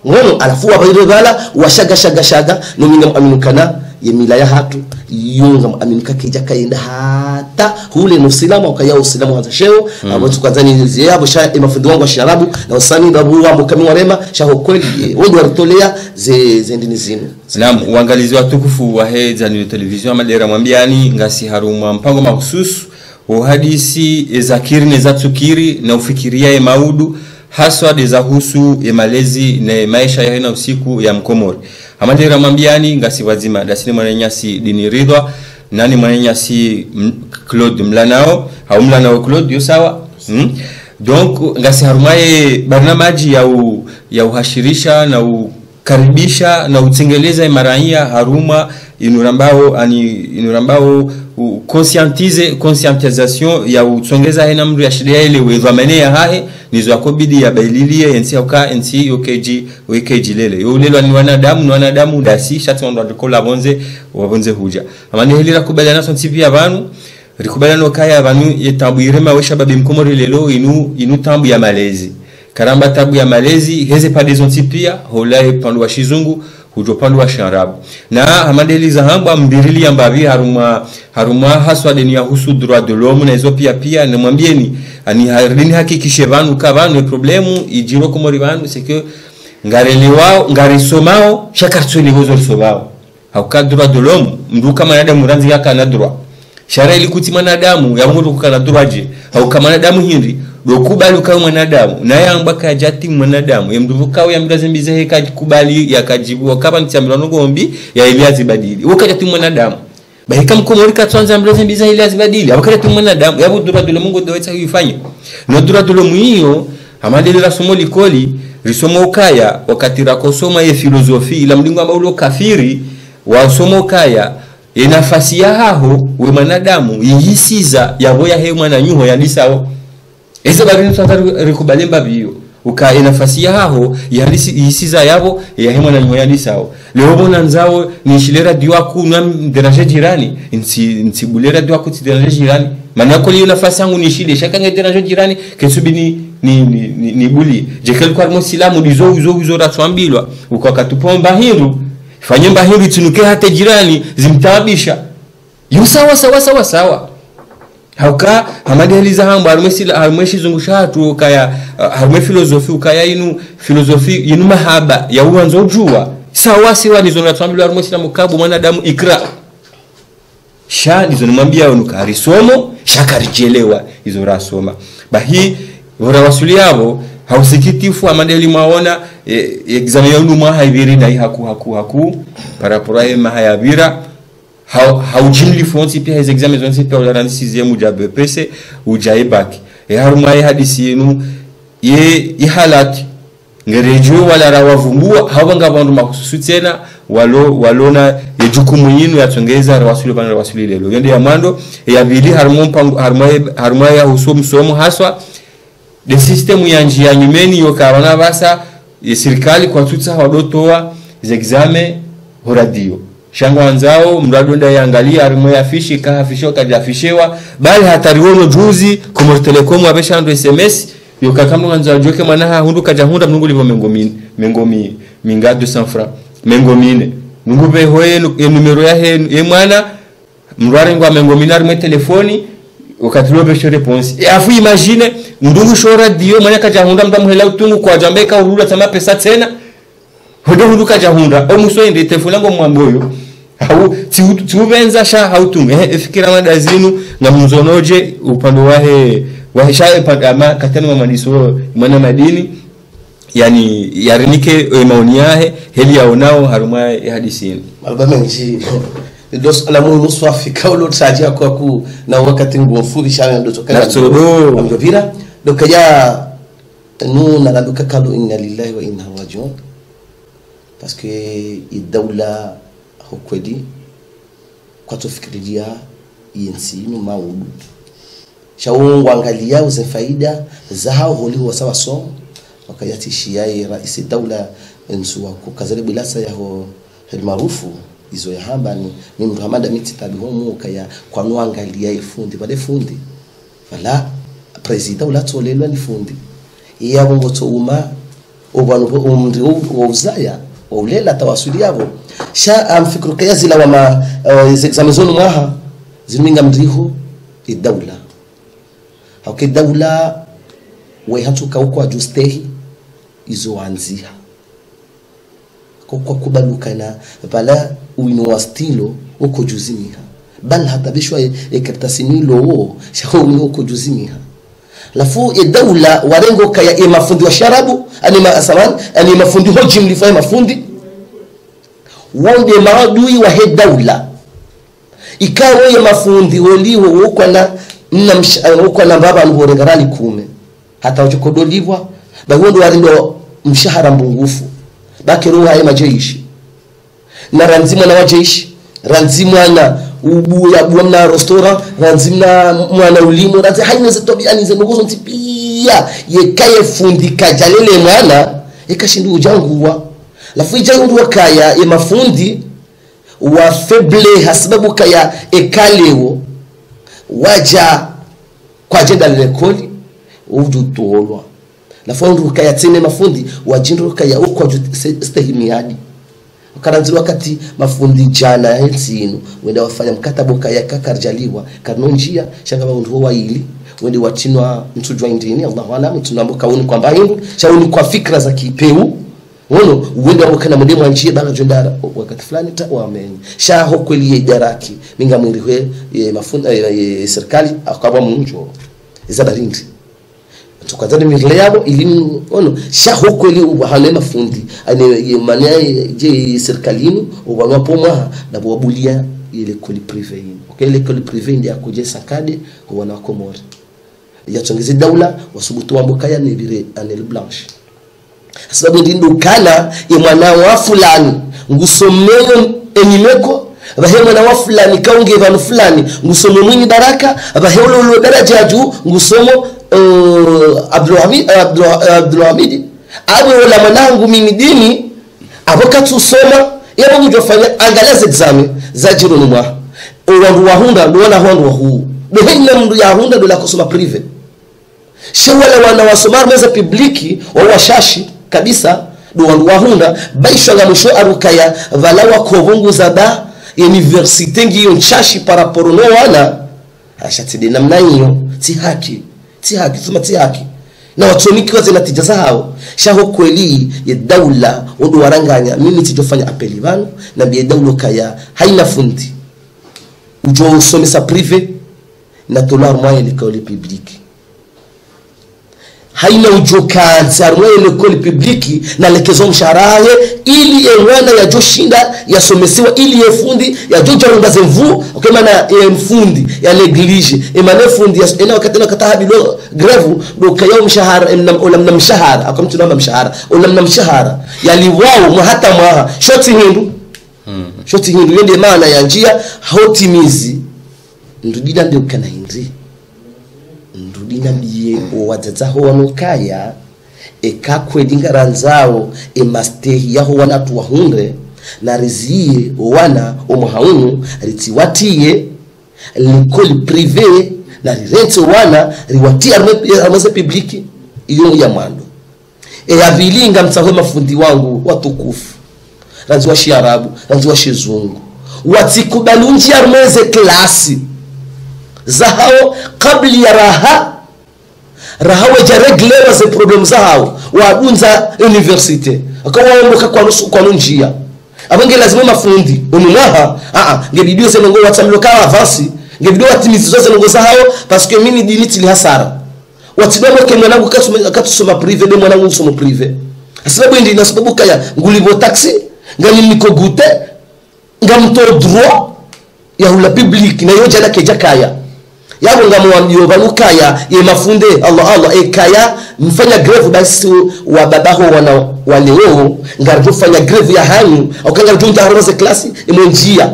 ngono alafu abaire bala washaga no minga aminukana yemila ya hatu yunga aminuka kija kaenda hata hule no silamu akaya usilamu hata sheo abo tukazani ziyabo sha mafundo wangu sharabu na usani babu wa mkami warema shaho kweli wodi watolea zendini zinu. Naam, uangalizi watukufu wa heza ni television Madera Mwambiani ngasi haruma mpango mahususu uhadisi za kirne za tukiri na ufikiria ya maudu haswa za husu ya malezi na maisha ya hena usiku ya Mkomori. Madera Mwambiani ngasi wazima dasini mwananyasi Dini Ridwa nani mwananyasi Claude Mlanao au Mlanao Claude yo sawa. Donc ngasi harumaye barnamaji ya uhashirisha na karibisha na utengeleza maraia haruma inurambao conscientisation ya utsongeza hena mdu ya shida ile wezamene ya hahe nizo akobidi ya baililie ensi oka ensi okeji lele yo lelo ni wanadamu dasi shati ndo akola wabonze huja amane hilira kubaliana so tipi abantu rikubaliana kaya abantu yetabwirema we shababi Mkomori lelo inu tambu ya malezi karamba tabu ya malezi heze pa des pia holae pandu wa shizungu hujo pandu wa sharabu na hamadeli za hamba mbirili ya mbavi haruma haswa deni ya husu droit de l'homme na hizo pia na mwambieni ani harini hakikishe vanu kavanu problemu ijiro Komori vanu c'est que ngareliwao ngarisomao shakartsoni gozo sobao hauka droit de l'homme mdu kama nadamu ranzi yaka na droit shara ilikuti mwanadamu ya mungu kukana droit hauka mwanadamu hindi dokubali ukawa mwanadamu na yambaka jati mwanadamu yamduvukawe yamdazembize heka kubali yakajibu wakaba ntiambira ngombi ya Eliazi badili ukajati mwanadamu bahika Mkomori katwanza amdazembize Eliazi badili abakati mwanadamu yabu dura dole Mungu doweta yifanye no dura dole muhiyo amadeli la somo likoli risomo ukaya wakati rakosoma ye filosofi ila mlingo ambao ulo kafiri wa somo ukaya nafasi ya haho we mwanadamu yihisiza yaboya he mwana nyuho yalisao eza babini tutata rikubalemba biyo uka nafasi ya haho yihisiza yabo ya he mwana nyuho yalisao leo bona nzao nishilera diwaku na deraje jirani nsibulera diwaku ti deraje jirani manako liyo nafasi yangu nishile shaka nge deraje jirani kesubini ni buli jekel kwa musilamu dizo ratwambilwa ukakatupomba hiru fanye mbahiru tunuke hata jirani zimtabisha sawa hauka hamadeli za hamba harumweshi zungushatu kaya harume filosofi ukaya inu filosofi inu mahaba ya uwanzo ujua sawa nizo natwambilwa harumweshi na mukabu mwanadamu ikra sha nizo nimwambia unukari somo shakarichelewa izo rasoma bahi vora wasuli yabo hausikitifu amadeli maona examen ya nduma haiviri na haku parapora ema hayavira haujimli fonti pia hizo examen zonsi pia ularani 6e uja BPC uja ebaki haruma hadisi yenu halati ngerejo wala rawavumbua hawanga bandu makususu tena walona jukumu yinu yatongeza rawasuli lelo yende ya mando ya vili haruma ya husomo haswa de system ya njia nyumeni yokawana basa serikali kwa tutsa wadotoa examen horadio shango anzao mradonda yangalia arimo ya fishi ka fisho kajafishewa bali hatariwono juzi Komori Telecom abesha ndo SMS yokakamno anza joke manaha hundu kajahunda mnungu livo mengomi minga 200 francs mengomine nungu be hoye numero ya he mwana mrware ngwa mengomine arimo telefoni ukatilobe sho response afu imagine ndungu shora dio mwana kajahunda mdamuhela utungu kwa jambeka urura tama pesa tena hundu kajahunda omuso ende telefoni ngo mwamboyo au tiubenza sha hautungu fikira madazinu ngamzonoje upande wahe shaye pagama katano mamaniso mwana madini yani yarinike maoni yahe heli yaonao haruma hadisini albamenji dos la mu muswafi kaulo tajia kwa ku na wakati ngofuri shanga ndo tokana amjovira dokaya nuna la dukakalo inna lillahi wa inna ilaihi rajiun parce que idawla hokwedi kwa tofikiria yinsi no maudu shaungu angalia uze faida za hao holi sawa somo wakayatishia rais dawla nsuwa kukazale bilasa yaho maarufu izo ya hamba ni mtu hamanda miti tabi homo kaya kwa nuangalia ifundi bade fundi wala president ula tolelwa ni fundi iya bongo to uma obanu umri uzaya ulela tawasuli yabo sha amfikru kaya zila wa examezonu mwaha ziminga mdriho idawla hauke dawla we hatuka uko ajustehi izo anziha kwa kubalukana bala uino wa stilo uko juzimiha bal hata bishwa ekatasinilo shaho uko juzimiha lafu dawla warengo kaya mafundi wa sharabu ani mafundi hoji mlifanya mafundi wonde maadui wa dawla ikawa ya mafundi woliwo uko na baba ngorengarani kume hata uchokodolivwa bagondo warindo mshahara mbungufu bakero haye majeshi na ranzimwa na wajeshi ranzimwa na ubu ya bwana restaurant ranzimna mwana ulimo ranzi haina zitobia ni zenogozo ntipia yekaye fundi kajalele mwana yakashindu ujanguwa lafu ijangu wakaya ya mafundi wa feble hasababu kaya ekalewo waja kwa jenda lekoli ujutolwa lafu ndu kaya tene mafundi wajindu kaya uko stehimiadi karanzi wakati mafundi jana ya nsino wenda wafanya mkatabo kaya kakarjaliwa kanonjia shanga bandu wa ili wende watinwa mtujwa indini Allahu alam tunambuka uni kwamba hindu shauni kwa fikra za kipeu wono wende wakana mdemo anjie banga jondara wakati fulani ta waameni shaho kweli idaraki minga mwiriwe mafundi serikali akaba munjo izabarindi tukazani mirle yabo elimu ono shaho kweli hane mafundi ane mania je serikalini ubanwa pomwa na bobulia ile koli privé okay ile koli privé ndio akuje sakade wana komori yachongeze dawla wasubutu wambukaya nebire anel blanche sababu ndindo kana mwana wa fulani ngusomeo enyimeko abahe mwana wa fulani kaunge vanu fulani ngusomo mwinyi baraka abahe ulo daraja juu ngusomo Abdulhamid awe wala mwanangu mimi dini abokatu soma yabo ngijofanya angalia exam za jiro mwa wandu wahunda ndona wandu wahu behenya mndu ya hunda dola kusoma privé shawala wana wasoma meza publiki wa washashi kabisa do wandu wahunda baisha nga musho arukaya valawa kovungu zaba universite ngiyo nchashi paraporo no wana ashatide namna hiyo ti haki sema ti haki na watomiki waze natija zao shaho kweli ya dawla odo waranganya mimi tijofanya apeli bano na biye dawlo kaya haina fundi ujo usomesa privé na dolar moyen l'école publique haina ujo kanza moyen l'école publique na lekezo msharaye ili ewana ya joshinda ya somesiwa ili yefundi ya jojo rondaze mvu okemana mfundi ya neglige emane fundi ena wakati na katahabilo greve do kayo mshahara olamna mshahara akamtu namba mshahara olamna mshahara yaliwao hata mwa shoti hindu yende maana ya njia hotimizi ndudida ndio kana hindi ndudina biye owadzaho wanokaya ekakwedinga ranzao emastehi yaho wana tuwahunde na rizie wana omuhaunu ritiwatie l'école privée na rirente wana riwatia armeze publiki iyo ya mwando abilinga mtsaho mafundi wangu watukufu ranzi wa shiarabu ranzi wa shizungu watikubalunji armeze klasi zahao kabli ya raha wajareglewa ze problem zao wagunza universite akawaomboka kwa njia abange lazima mafundi ununaha ngebidio se ngo watamlo ka avance ngebidio watimizi zote ngo zao parce que mimi diniti li hasara watibamo ke mwanangu katusoma privé de mwanangu usomo privé sababu ndi na sababu kaya ngulibo taxi ngani niko gute ngamto droit ya hula public na yoja na keja kaya yabo ngamwambio banukaya ye mafunde Allah ekaya mfanya greve basi wa babaho wana waleo ngarjo fanya greve ya hanyu okanga junta haroze klasi imonjia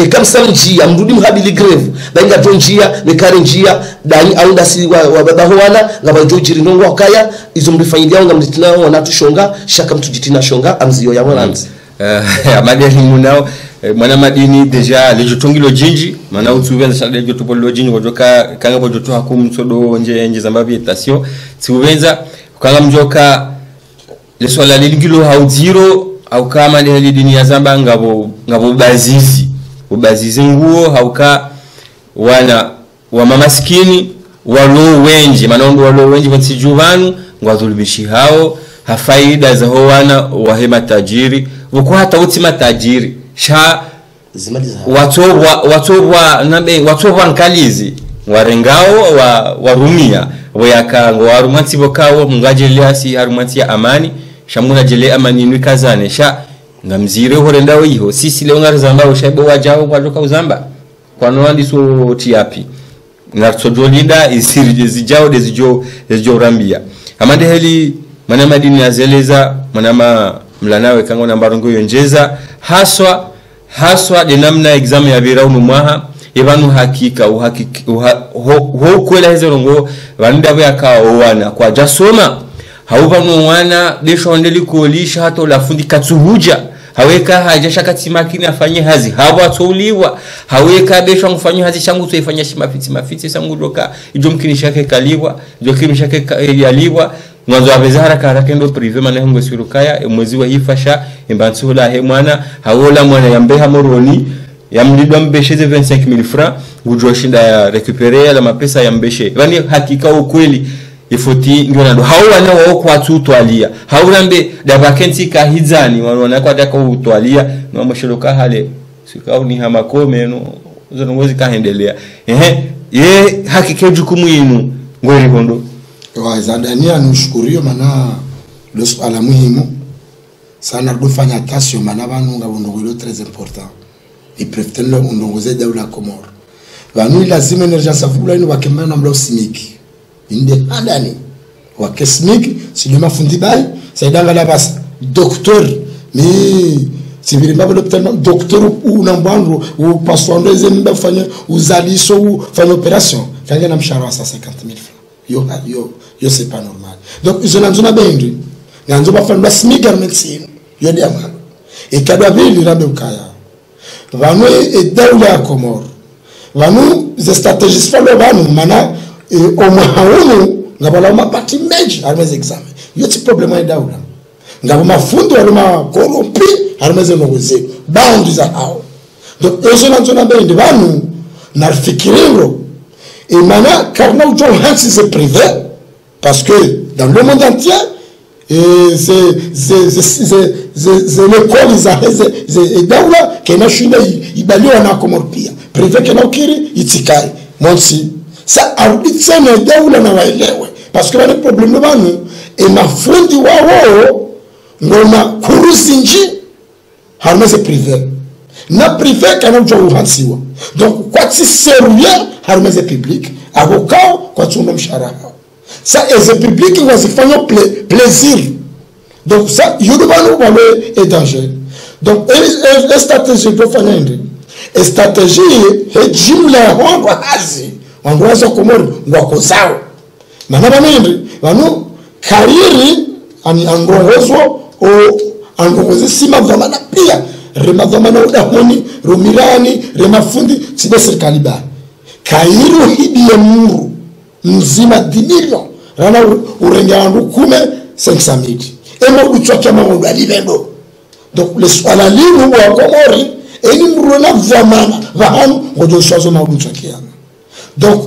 kamsa njia mrudi mhabili greve bainga tonjia mekare njia dani au ndasi wa babaho wana ngabajo jirinongo okaya izo mrifanyidia ngamlitina wana tushonga shaka mtujitina shonga amzio ya mwananzi amali munao mwana madini deja lejotongilo jinji mana utuvenza shale jotopolo jinji wajoka kanga bojoto hakumsodo nje zambavi etation siuvenza kanga mjoka le swala lingilo haudiro au kama le dini ya zamba ngabo bazizi nguo hauka wana wa mamaskini walo wenji manondo walo wenji wansijuvanu ngwazulubishi hao hafaida za wana wa hema tajiri uko hata utima tajiri sha watobwa nkalizi warengao warumia wayaka warumanti bokao mungajeliasi harumanti ya amani shamuna jele amani nwikazane sha ngamzire horendao iho sisi leo ngarizamba ushaibo wajao kwajoka uzamba kwa noandi so tiapi ngartsojolinda isiri zijao dezijo rambia amande heli mana madini azeleza mana mlanawe kango na mbarongo yonjeza haswa de namna examen ya bira unumwaha ebanu hakika ho kwela hezerongo banda bya kawana kwa jasoma haubanu wana deshondeli kolisha hato lafundi katsuhuja haweka haja shakati makini afanye hazi hawa atoliwa haweka besha mfanye hazi shangu tuifanya mafiti sangu doka ijo mkinishake kaliwa ijo kimishake yaliwa mwanzo abeza haraka ndo prive mana ngo surukaya mwezi wa hifasha imbansula he mwana hawola mwana yambe hamoroni yamlidwa mbesheze 25000 francs ujoshinda ya récupérer la mapesa yambeshe yani hakika ukweli ifoti ngiona ndo hawana wao kwa tutwalia haurambe dabakenti kahizani wanaona kwa daka utwalia no mshiruka hale sikao ni hamakome no zongozi kaendelea ye hakika jukumu yenu ngori kondo wazadania nushkurio mana lo swala muhimu sana kufanya attention mana banu ngabondogolo très important et préfetendo ndongoze daula Komoro banu lazima energia safula ino wakemana mlo simiki inde andani wakesmiki sio mafundi bai saidanga la bas docteur mi siviri mbabo tellement docteur una mbwangu u paswando zemba fanya uzaliso u fanya operation kanga na mshahara wa 50000 francs yo c'est pas normal donc je n'en bendi nganzo bafanya smigar médecine yo dia ma et kadwa bili rabe ukaya vanu e daula Komoro vanu ze stratégies falo vanu mana o mahunu ngabala mapati meji armez examen yo ti problème ya daula ngabo mafundo wale ma corrompi armez nogoze bound za hao donc je n'en bendi vanu na fikiringo et mana karna ujo hansi c'est privé parce que dans le monde entier c'est l'école et daula kena shule ibaliwa na Komoro pia privé kena ukiri itikai monsi sa arbitre na daula na waelewe parce que le problème banu et mafundi wao ngoma kurusinji harma c'est privé na privé kana ujo hansiwa donc kwa ti sérieux harma c'est public abokao kwa tunda mshahara ça et le public va se faire plaisir donc ça yudubanu wale est danger donc et stratégie de fanende et stratégie et jumla wangu hazi wangu wazo Komoro ngwako sawa mana banende banu kariri ani angozo o angozo sima dhamana pia rema dhamana udahoni rumirani rema fundi side serikali ba kairu hidi ya muru mzima 10 millions rana urenga wangu kume 500,000 emo uchokia mamundu alibendo donc le swala limu wa Komori eni mruna vamana vahanu ngojo swazo mamundu uchokia donc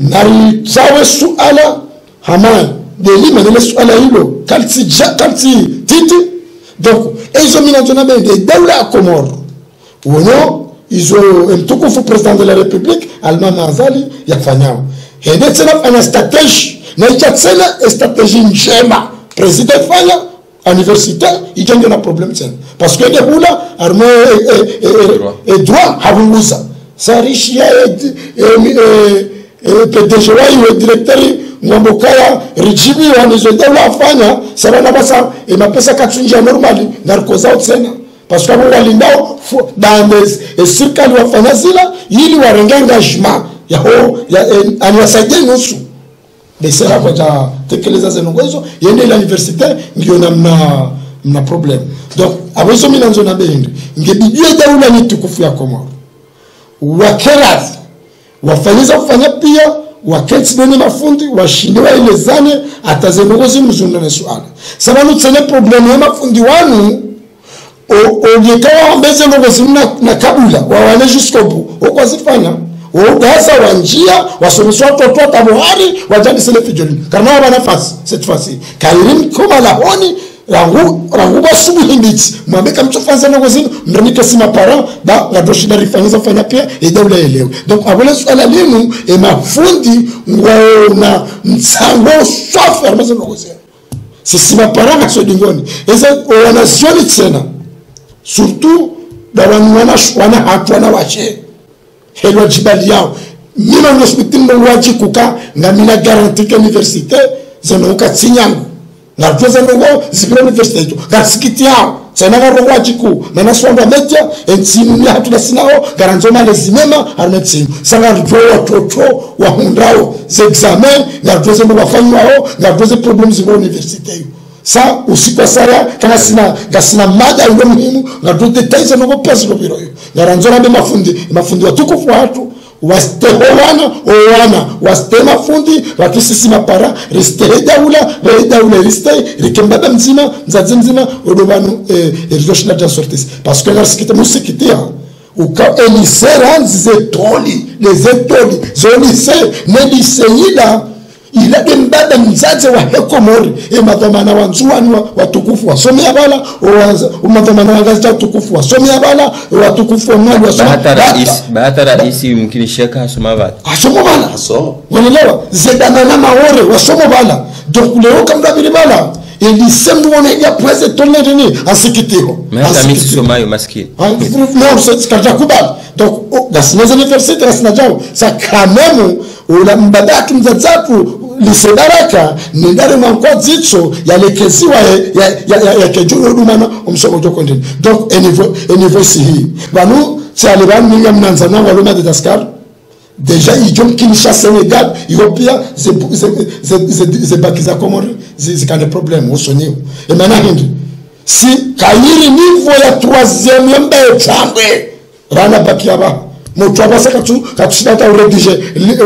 nari sawe suala hama delima nele swala hilo kalti titi donc ezo minatona bende daula Komoro wono izo mtukufu président de la République Alma Mazali yafanyao hende tena ana strategie na itatsena strategie njema président fanya universitaire ijenge na problème tena parce que de hula arme et droit habunguza sarishia PDG wa directeur ngambokaya regime wa nizo daula fanya sabana basa e mapesa katsunja normali narkoza tena parce que abo walindao dans les circles wa fanya zila ili warenga engagement ya ho ya aniwasaidia nusu besera kwa tekeleza zenongozo yende la université ndio na problème donc awezo minanzo na bendi ngebijue daula ni tukufu ya Komoro wakerazi wafanyiza kufanya pia wakati deni mafundi washindiwa ile zane atazengozi mzunda na suala sababu tsene problemu ya mafundi wanu ojekawa ambeze ngozi na kabula wawane juskobu okwazifanya ogasa wanjia wasomeswa watoto tabuhari wajani sele fijoni karna wana nafasi cette fois-ci kairim koma lahoni rangu basubu himbiti mwambeka mchofanza ngozi ndonike sima parent ba ngadoshida rifanyiza fanya pia edaula elewe donc abole swala lenu mafundi ngwana msango safi armaze ngozi sisi parent kaso dingoni eza wanasioni tena surtout wana hatwana wache helwa jibali yao mina ngospiti mwaji kuka na mina garanti ke université zenoka tsinyangu na tuweza ngo zipira université hiyo gasikiti yao sana ngaro waji ku na naswanga media ensinu ni hatuna sinao garanzoma lezimema armetsi sanga ndo watoto wa hundrao ze examen na tuweza ngo wafanyao na tuweza problems za université hiyo sa usiku sara kana sina mada ile muhimu na details no pesa no biro ngaranzora be mafundi watukufu watu wana waste mafundi wakisisi mapara reste daula reste rikembada mzima mzima odobanu rizoshina de sorties parce que l'arsikite musikitia uka elisera zetoli les étoiles zolise ne diseyida ila dembada mzaze wa Komori madhamana wanzuani watukufu wasomea bala madhamana wangaza tukufu wasomea bala watukufu mwali wasomea bahata raisi mkini sheka asoma bala wanaelewa zedana na maore wasoma bala donc leo kama vile bala elisembu wanaingia pweze tonne ni asikitiko hata mimi somayo maskini non c'est kaja kubali donc dans les universités rasna jao ça quand même ula mbadaki mzazatu lisedaraka nindare mwanko zitso yalekeziwa ya kejuru dumana umsoko joko ndini donc niveau sihi banu tsale ban minga mnanzana waloma de Daskar déjà idjom Kinshasa Sénégal Ethiopia ze bakiza Komori zikane problème osonyo et maintenant hindi si kayiri niveau ya 3e mbe chambwe rana bakiaba moto abasaka tu katushinata uredije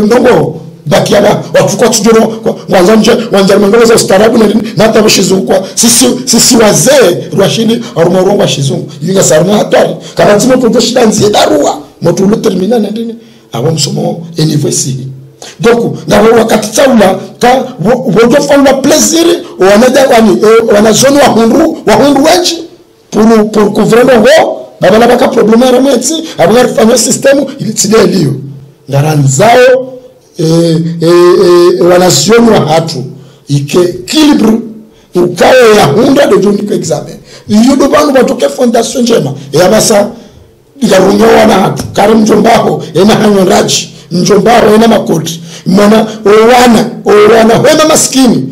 ndongo bakiaba watuko tujoro wanja mangozo za ustarabu na tabashizu kwa sisi wazee rwashini arumorongo shizungu yinga sarma hatari karatimo kutoshida nzie darua moto lo termina na ndini abo msomo university donc na wakati taula ka wodo fanya plaisir wana zone wa hundu wenji pour couvrir ngo baba baka problème ya metsi abanga fanya system ilitide lio ngaranzao wanasioni wa hatu ike equilibre ukawe ya hunda de joni ko examen iyo do bantu batoke fondation njema ya basa ikarunyo wana hatu kare mjombaho ena hanyo raji mjombaho ena makoti mwana owana wema maskini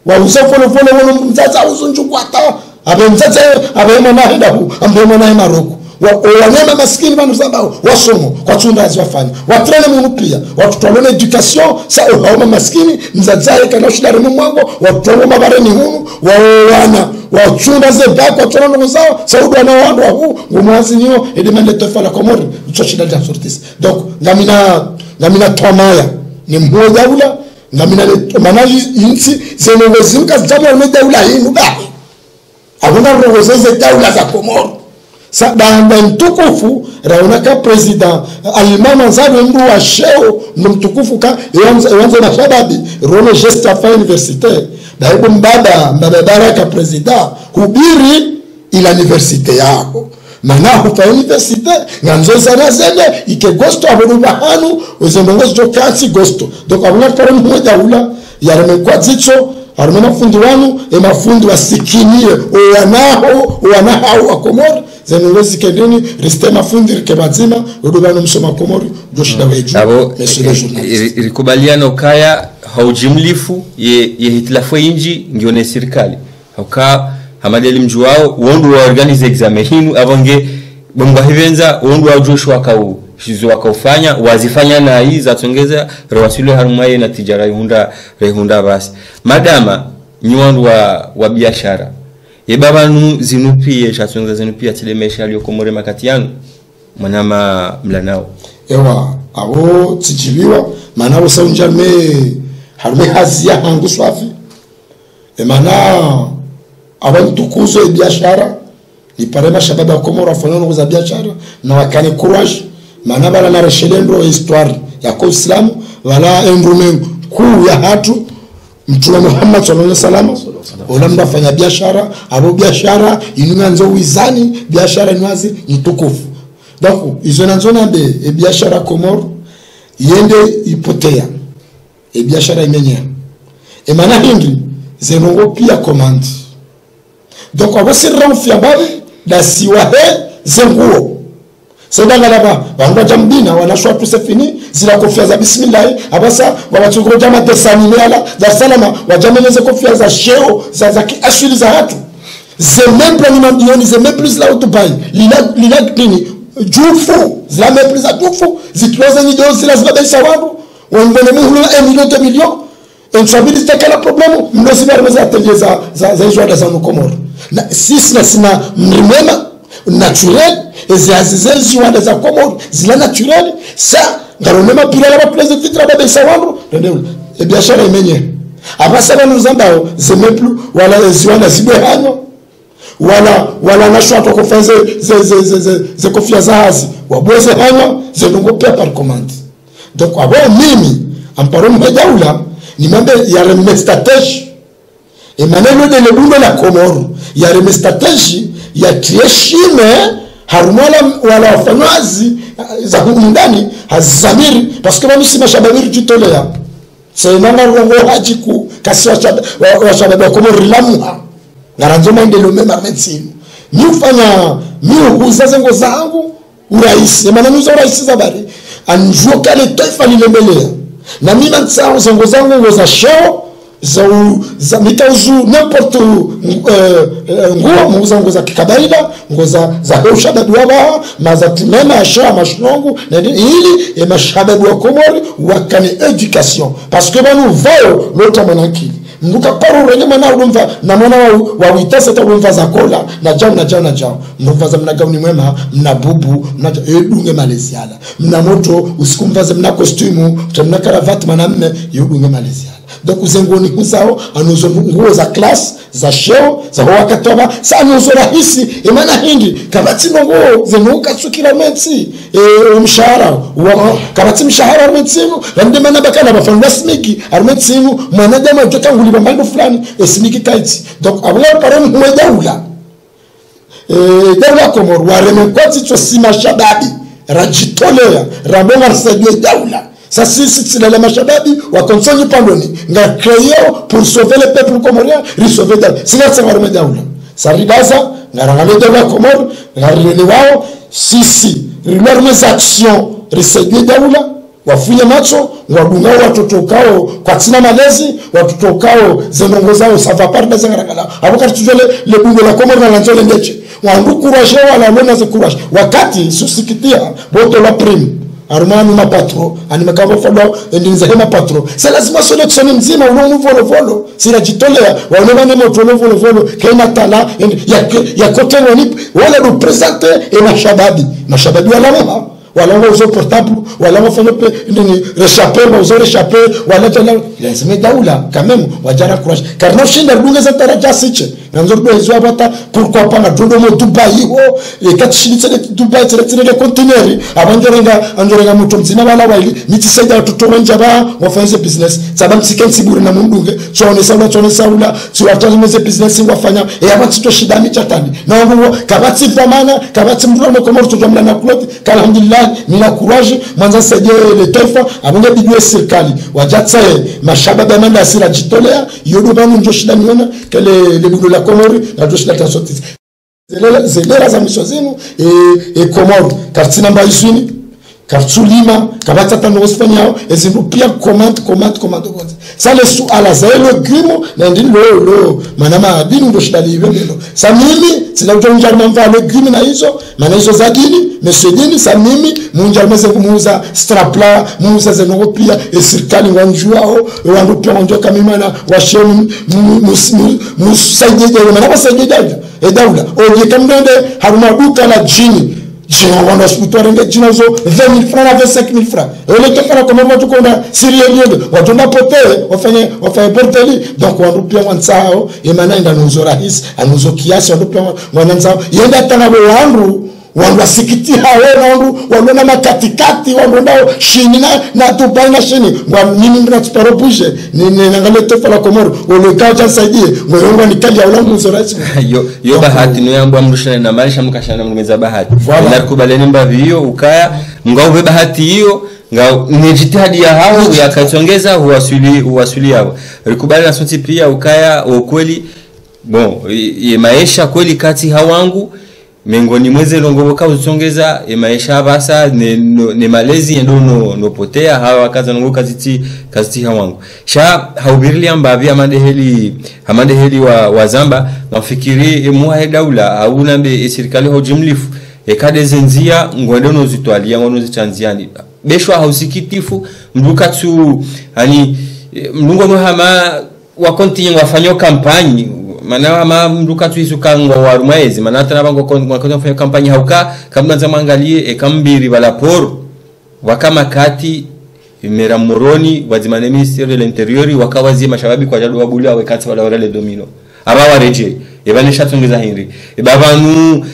wa usafolo wana mzaza uzunjukwata abe mzaza abe mwana hendahu ambe mwana maroko wanyama maskini banu zambao wasomo kwa tunda ziwafanya watrene munu pia watutolone education sa hauma maskini mzazaye kana shidare mwango watoloma mabareni hunu wawana wachunda zeba kwa tolona ngozao saudu na wandu hu ngumwazi nyo edemande tofa la Komori uchoshida ja sortis donc ngamina tomaya ni mmoja ula ngamina manaji insi zenongozimka zama na daula hinu ba abuna rogozeze daula za Komori sa banda mtukufu raunaka president alimama nzado ndu wa sheo mtukufu ka yanza na shababi rone geste affaire universitaire daibu mbaba baraka president hubiri ila universite yako mana hufa universite nganzo sana zende ike gosto abonuba hanu uzendongozi jo kansi gosto donc abuna kare mmoja ula yareme kwa zicho arumena fundi wanu mafundi wasikinie wanaho wa Komori zenongezi kendeni reste mafundi kebazima udubano msoma Komori joshida weju abo irikubaliano kaya haujimlifu ye hitilafu inji ngione serikali hauka hamadeli mjuao wondu wa organize examen hinu avonge bongwa hivenza wondu wa Joshua kau shizo wakaufanya wazifanya na hii za tongeza rawasile harumaye na tijara rehunda basi madama nyiwandu wa biashara e baba nu zinupie chatunga zinupia tile mesha aliyokomore makati yanu mwanama mlanao ewa abo tijibiwa maana usaunja me harume hazia hangu swafi maana abantu kuzo biashara ni parema shababu ya Komoro afanyano za biashara na wakane courage maana bala na reshelendo histoire ya Uislamu wala endume kuu ya hatu Mtume Muhammad sallallahu alaihi wasallam wala mnafanya biashara abo biashara inuanzo wizani biashara inwazi nitukufu donc izo nanzona be biashara Komoro yende ipotea biashara imenya maana hindi zenongo pia commande donc abosirra mfiababi da siwahe zenguo sedanga laba bangwa jambina wanashwa tusefini zila kofia za bismillah abasa wanachukua jama desanimela za salama wajameneze kofia za sheo za kiashili za watu zememple ni mambioni zememple zila utubai lila kini jufu zila memple za jufu zitloza ni dozi zila zibabeisha wangu wangone muhulu 1 million instabilité kala problème mnosi barmeza atelier za hizo za Komoro na sisi na sina mrimema naturel eziazize ziwanda za Komoro zila naturel sa ngaronema pila la plaisir titra baba isawangu ndio biashara imenye abasa bana zambao zemeplu wala ziwanda zibehano wala nashwa to kufanya ze kofia za hazi wabweze hano zenongo pia par commande donc abo mimi amparo mdaula ni mambe ya remestatage maneno de lebundo la Komoro ya remestatage ya trieshime harumala wala wafanywazi za ndani hazamiri parce que mimi mashababiri jitolea c'est mama rongo hajiku kasi wa shababu Komoro lamuha ngaranzo maendeleo mema medicine ni ufanya mimi huuza ngo zangu urahisi maneno za urahisi za bari anjua kale taifa lilembelea na mimi natsao zango zangu za show za mitauzu n'importe nguo muuza nguo za kikabaila nguo za ushababu wao maza timema asha mashnongu na ili mashababu wa Komori wakane education parce que banu vao lota manaki mbuka paru renye mana ulumva na mwana wa witasa ta ulumva za kola na jao mbuka za mnagauni mwema mna bubu mna edunge malesiala mna moto usikumvaze mna costume mna karavati manamme yudunge malesiala donc uzengoni kuzao anuzo nguo za class za show za wakatoba sa anuzo rahisi maana hindi kabati nguo zenuka tsukira metsi mshahara kabati mshahara armetsinu rande mana bakana bafanya smiki armetsinu mwanadamu ajoka nguliba mambo fulani smiki kaiti donc abula paro mwedaula daula Komoro wareme kwati to sima shababi rajitolea rabonga rsadwe daula ça c'est dans les mashababi wa konsonyi pandoni nga créé pour sauver le peuple comorien sauver dans c'est là ça va remettre daula ça ribaza nga rangale daula Komoro nga rele wao sisi leurs actions reséduer daula wafunya macho wadunga watoto kao kwa tina malezi watoto kao zenongo zao ça va pas dans ngara abokati tujole le bungo la Komoro na nzole ndeche wangu courage wala lona ze courage wakati susikitia boto la prime armani mapatro animekava follow ndinze hema patro c'est lazima selection mzima uno volo sina jitolea waonana ne moto volo kaina tala ya kote wani wala representer mashababi wala mama wala uzo portable wala wafanya pe ndini réchapper uzo réchapper wala tala lazima daula quand même wajara courage car no shinda bunga za taraja siche nanzo bezo abata pourquoi pas na dondo mo Dubai et katishilitse Dubai tsere container anjorenga moto mzima wala wali mitisaidia watoto wenjaba wafanye business sababu sikensi bure na mundunge tsone saula tsiwatazimeze business wafanya abati to shida michatani na ngo kabati famana kabati mdura mo Komoro tujamla na kuloti alhamdulillah nina courage mwanza saidie le taifa abonge bidwe serikali wajatsa mashababa amanda asira jitolea yodo banu njo shida niona kale le budo la Komoro na njo shida tansoti zelera za misho zenu Komoro kartina mba iswini kartsulima kabata tano osfanyao ezindupia commande ça le sou ala zaelo grimo na ndilo lo manama adini ndo shidali vendo sa mimi sina utonja mamva le grimo na hizo maana hizo za dini mesedini sa mimi munja meze kumuuza strapla muuza zenopia e serikali wanjuao wanupia wanjo kamimana washeni musaidie maana wasaidie e daula oje kamdende haruma duka la jini jina wana hospitali nge jina zo 20,000 francs na 25,000 francs ole tokana kama watu konda sirielio watu napote wafanye porteli donc wanrupia wansao emana enda nuzo rahisi anuzo kiasi wanrupia wananzao yenda tana wanru wasikiti hawe wanona makatikati wanonao shini na tupaina shini mimi mbona tuparopuje ni ngale tofa la Komoro ole kaja saidie ngoyonga nikali ya ulangu zorasi yo bahati no yambo amrushana na maisha mkashana mngeza bahati na kubaleni mbavi hiyo ukaya ngao be bahati hiyo ngao ni jitihadi ya hao yakatongeza huwasuli yao rikubali na sonti pia ukaya ukweli bon ye maisha kweli kati hawangu mengoni mweze longoboka uzongeza maisha basa ne malezi ndo no potea hawa kaza ngo kaziti hawangu sha haubirili ambavi amande heli wa zamba mafikiri muha daula au nambe serikali hojimlifu ekadezenzia ngwende no zitwalia ngono zichanziani beshwa hausikitifu mduka tu ani mlungo muhama wa continue wafanywa kampani mana ma mduka tu isukangwa warumaizi mana tana bango kwa kufanya kampani hauka kama nzamangalie ekambiri balaporo wakama kati mera moroni wazimane ministeri de l'interieur wakawazi mashababi kwa jadu wabuli awekati wala wale domino abawa reje ebanisha tungeza hindi babanu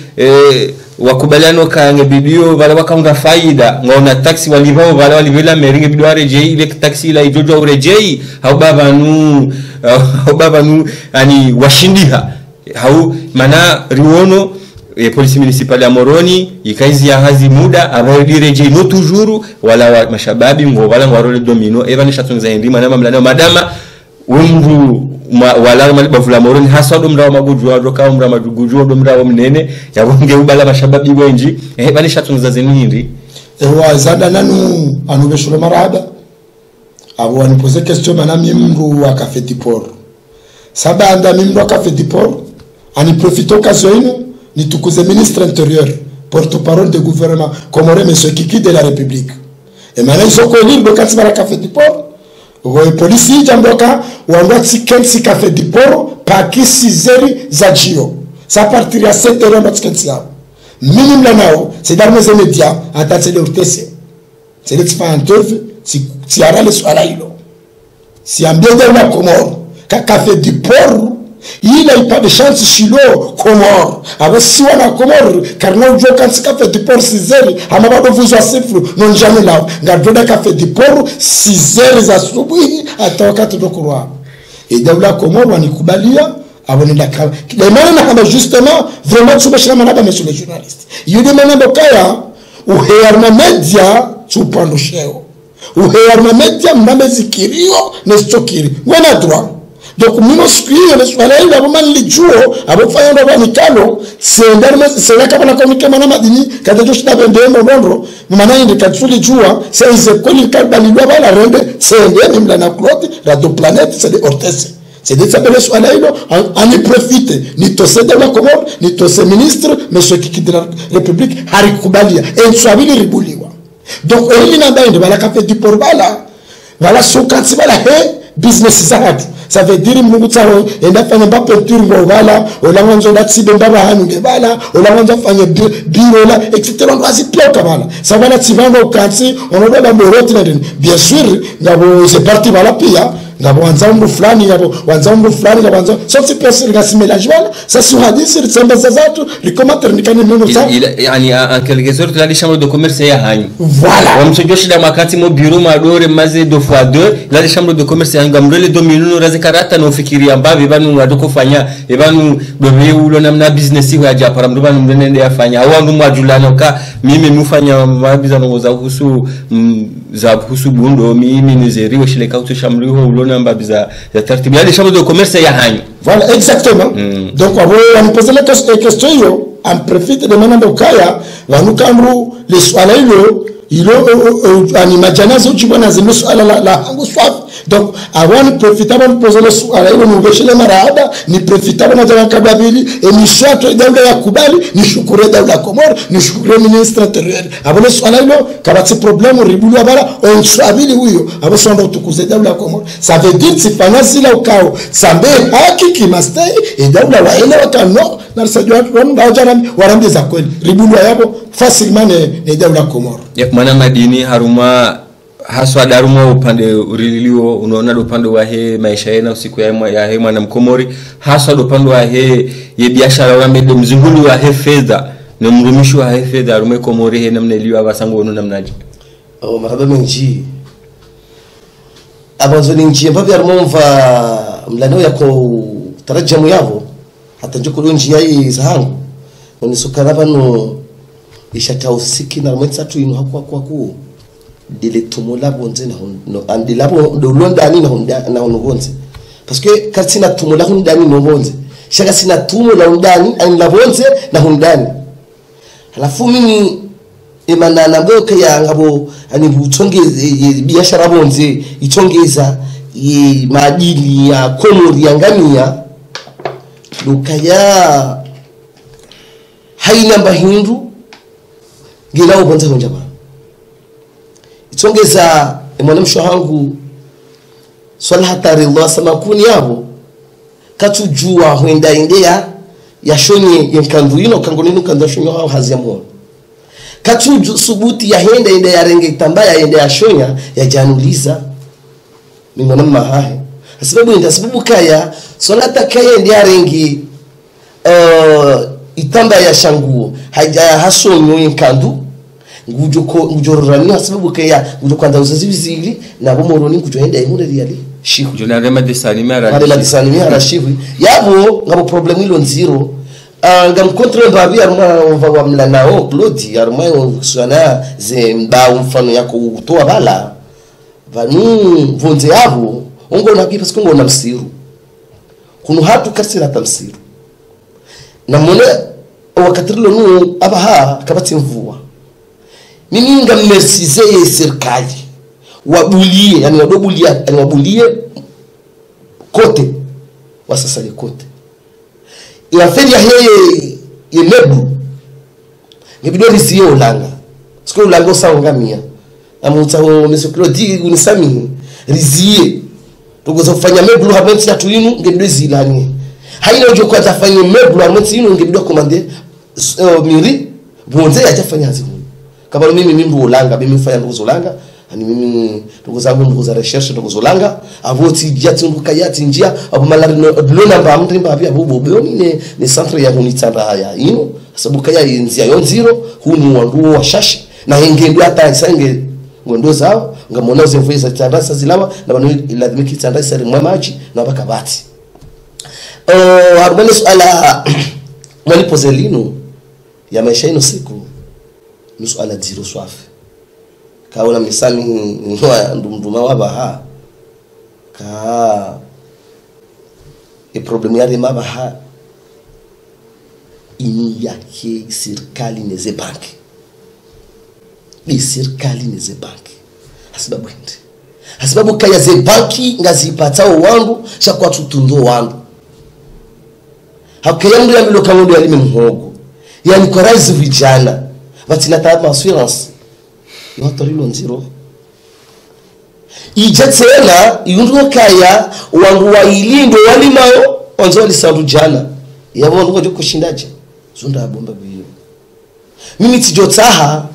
wakubaliano kange bidio wala wakaunga faida ngona taxi walivao wala walivela meringe bidio reje ile taxi la ijojo urejei au babanu ani washindiha hau mana riwono polisi municipal ya Moroni ikaizi ya hazi muda abaidi reje no toujours wala mashababi ngo wala ngwarole domino ebanisha tungeza hindi mana mlano madama umru wala mali bavula Moroni hasa domra maguju wadoka umra maguju domra mnene yabonge ubala mashababi wenji banisha tunza zenindi wa zada nanu anubeshule marada abo anipose question mana mimru wa Café du Port sabanda mimru wa Café du Port ani profite occasion ni tukuze ministre intérieur porte-parole du gouvernement comorien monsieur Kiki de la République et maintenant ils sont connus le Café du Port polisi jamboka wandati kensi Café du Port paki 6h za jio ça partir à 7h dans kensi là minimum là nao c'est dans les médias attaché de RTC c'est le petit interview si ara le swala hilo si ambie de la Comore Café du Port il a pas de chance chilo Comore avec si wana Comore car non jo quand Café du Port 6h amaba do vous asifru non jamais là ngadoda Café du Port 6h za subuhi atoka tudokurwa et daula Comore wanikubalia abonenda kama demana kama justement vraiment subashira manaba monsieur les journalistes yudemana bokaya uherma media tupando sheo uherma media mnamezikirio nesitokiri wana droit donc mino skio le swala ile abo manlijuo abo fanya ndo banikalo sendarme seleka bana komike mana madini kada joshida bendemo ndondro mana inde katsuli jua c'est koli kalbalilwa bala rende sende mla na kloti radio planète c'est des ortese c'est des appels swala ile en profite ni tose de la Comore ni tose ministre monsieur Kiki de la République harikubalia et swabili ribuliwa donc ele na bande bala Café du Port bala sokanti bala business zahatu ça veut dire mungu tsaro enda fanya ba peinture ngo bala olangonzo ndatsibe mbaba hanu nge bala olangonzo fanya biro la etc ndo aziploka bala ça bala tsivano kansi onoba moroti na bien sûr ngabo c'est parti bala pia ngabo wanzambu fulani ngabo wanzambu fulani ngabo wanzambu soti pesa ngasimela jwala ça sur hadith sur tsamba zazatu likomater nikani muno ça yani en quelque sorte la chambre de commerce ya hanyu voilà on se joshi da makati mo bureau madore maze 2x2 la chambre de commerce ya ngamrele domino raze karata no fikiria mbavi banu ngadokofanya ebanu dobe ulo namna business ya japara mdo banu mnende yafanya awandu mwajulana ka mimi mufanya mabiza ngoza kuhusu za kuhusu bundo mimi nizeriwe shile kautu shamriho ulo namba biza ya tartibu ya chambre de commerce ya hanyu voilà exactement donc on pose la question yo en profite de manando kaya wanukamru les swala yo ilo ani majanaza uchibona zino suala la hangu swafi donc awani profitable poser le suala ilo nuveshele marahaba ni profitable na jana kababili emission to dawla ya kubali ni shukure dawla Komoro ni shukure ministre intérieur abone suala ilo kabati problème ribulu abara on swabili huyo abo sonda tukuze dawla Komoro ça veut dire sifanya sila ukao sambe haki kimastei dawla waele wakano na sajua wajana warambi za kweli ribulu yabo facilement ne dawla Komoro mwana madini haruma haswa daruma upande urililio unaona upande wa he maisha yena usiku ya he mwana mkomori haswa upande wa he ye biashara wa mede mzungulu wa he fedha na mrumisho wa he fedha rume Komori he namna iliyo abasango ono namnaje marhaba menji abazo ni njia babi armomva mlano yako tarajamu yavo hata njoko njia hii zahangu unisukana bano ishatausiki na mwetsatu ino hakwa ku dile tumula bonze na no andilabo do londani na hononze parce que quand sina tumula hundani no bonze shaka sina tumula hundani an la bonze na hundani alafu mimi imana na boke ya ngabo ani buchongeze biashara bonze ichongeza maadili ya Komori ya ngamia lukaya haina bahindu gila bonze honjaba ichongeza mwanamsho hangu swala hatari Allah samakuni yabo katujua huenda indea yashonye yenkandu ino kangoninu kanda shonyo hao haziamwa katuju subuti ya henda inde ya renge tambaya inde ya shonya ya januliza mingona mahahe sababu kaya swala takaya inde ya rengi itamba ya shanguo haja hasonyo yenkandu ngujororani sababu kaya ngujokwanda uzazibizili na bomoroni ngujohenda imure riali shiku jona rema desanime ara shiku yabo ngabo problem ilo nziro ngam control babi aruma wa mlanao Claude aruma usana ze mbao mfano yako utoa bala vanu vonze yabo ongo na kipa sikongo na msiru kunu hatu kasira tamsiru na mone wakatrilo nu abaha kabati mvua mimi ngamersize serikali wabulie yani wabulie kote wasasa kote ya feria heye yemebu ngibido risiye ulanga siko ulango sawangamia amuta ho mesoklo di unisami riziye tugoza kufanya meblu habenti ya tuinu ngibido zilani haina ujo kwa tafanya meblu habenti inu ngibido komande miri bonze yatafanya hazi kama mimi ndo ulanga mimi mfanya ndo ulanga ani mimi tukuzangu ndo za recherche ndo ulanga avoti jati ndo kayati njia abo malari no namba mndimba pia bubu beoni ne centre ya hunitanda haya ino sababu kaya inzia yonziro hunu wanduo wa shashi na hengendo hata isange ngondo zao ngamona zemveza tandasa zilawa na banu iladimiki tandasa rimwe maji na bakabati harumani suala mwalipozelino ya maisha ino siku nusuala zero swafi kaona misali nwa ndumduma wabaha ka problem ya mabaha ini yake serikali neze banki ni serikali neze banki hasibabu kaya ze banki ngazipatao wangu shakwa tutundo wangu hakayandu ya miloka mundu ya lime mhogo yani kwa raizi vijana vatina tabu assurance yotorilo nziro ijetena yundu kaya wangu wa ilindo walimao onzo walisandu jana yabo ndo kushindaje zunda bomba biyo mimi tijotaha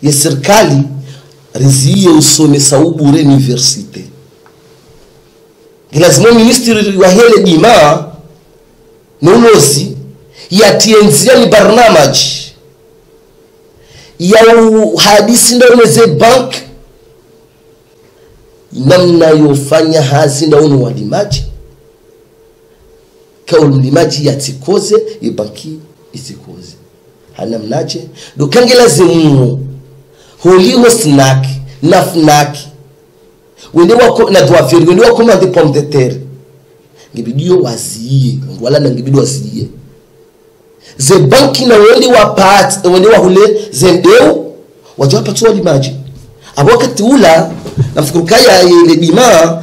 ya serikali riziye usome saubure universite lazima ministry wa hele dima nonozi yatienzia ni barnamaji ya hadisi ndo meze bank namna yofanya hazi ndo uno walimaji kwa ulimaji yatikoze ibanki itikoze hana mnaje dokangela zimu holiho snack na fnack wende wako na dwafiri wende wako na de pomme de terre ngibidio waziye wala na ngibidio waziye ze banki na wende wa part wende wa hule zendeu wajua hapa tu walimaji wakati ula nafikiri kaya ile bima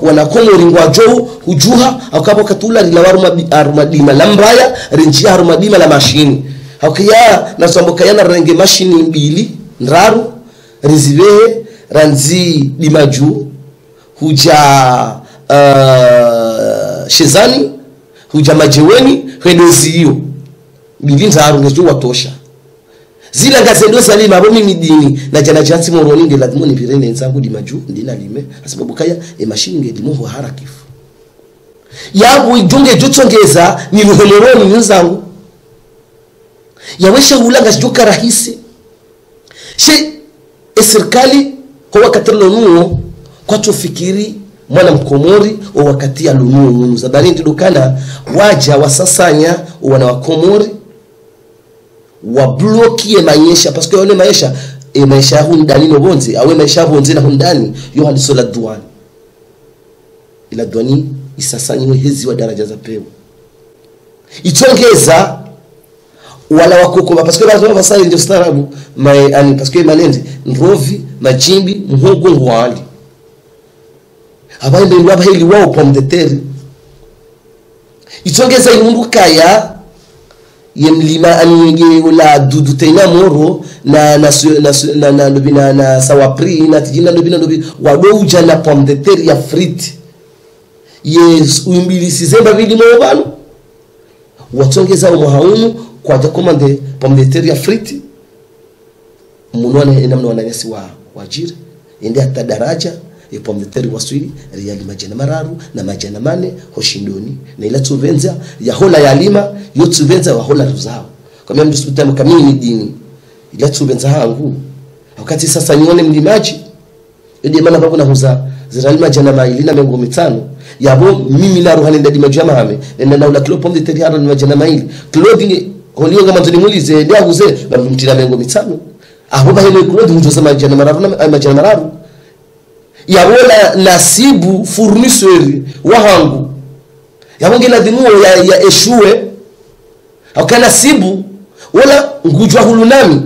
wanakomo ringwa jo hujuha akaba wakati ula lilawaru armadima lambraya rinjia armadima la mashini hakiya nasomboka yana renge mashini mbili ndaru rizive ranzi dimaju huja shezani huja majeweni hedozi hiyo mbili ndaru ngejo watosha zila ngazendo salima abo mimi dini na jana jansi moroni nge lazima nipirene nzangu dimaju ndina lime sababu kaya mashini nge dimu harakifu yabu ijonge jotsongeza ni ruhomoroni nzangu yawesha ulanga joka rahisi she serikali kwa wakati lonuo kwa tufikiri mwana mkomori o wakati ya lonuo zabani ndukana waja wasasanya wana wakomori wa bloki maisha parce que yone maisha hundani no bonzi awe maisha bonzi na hundani yo halisola duani ila duani isasanywe hizi wa daraja za pewa itongeza wala wakoko parce que bazo basali ndio starabu ani parce que manende nrovi majimbi muhogo ngwali abaende ndwa bahili wao pomme de terre itongeza inundukaya yemlima ani wala dudu tena moro na lobina na sawapri na tijina lobina lobi wado uja na pomme de terre ya frite yes umbili sizemba bili mobano watongeza umuhaunu kwa jakomande pomme de terre ya frite munone ina mwana nyasi wa wajira ende hata daraja ya pomme de terre waswili riali majana mararu na majana mane hoshindoni na ila tuvenza ya hola ya lima yo tuvenza wa hola ruzao kwa mimi msutamu kamini dini ila tuvenza hangu wakati sasa nione mlimaji ndio maana babu na huza zirali majana maili na mengo mitano yabo mimi la ruhani ndadi majama hame nenda na ula kilo pomme de terre ya majana maili clothing holio ngama nzonimulize ndia guze bamutira mengo mitano aho bahele clothing njoza majana mararu na majana mararu ya wala nasibu fournisseur wahangu yabongela dinuo ya eshue akana sibu wala ngujwa hulunami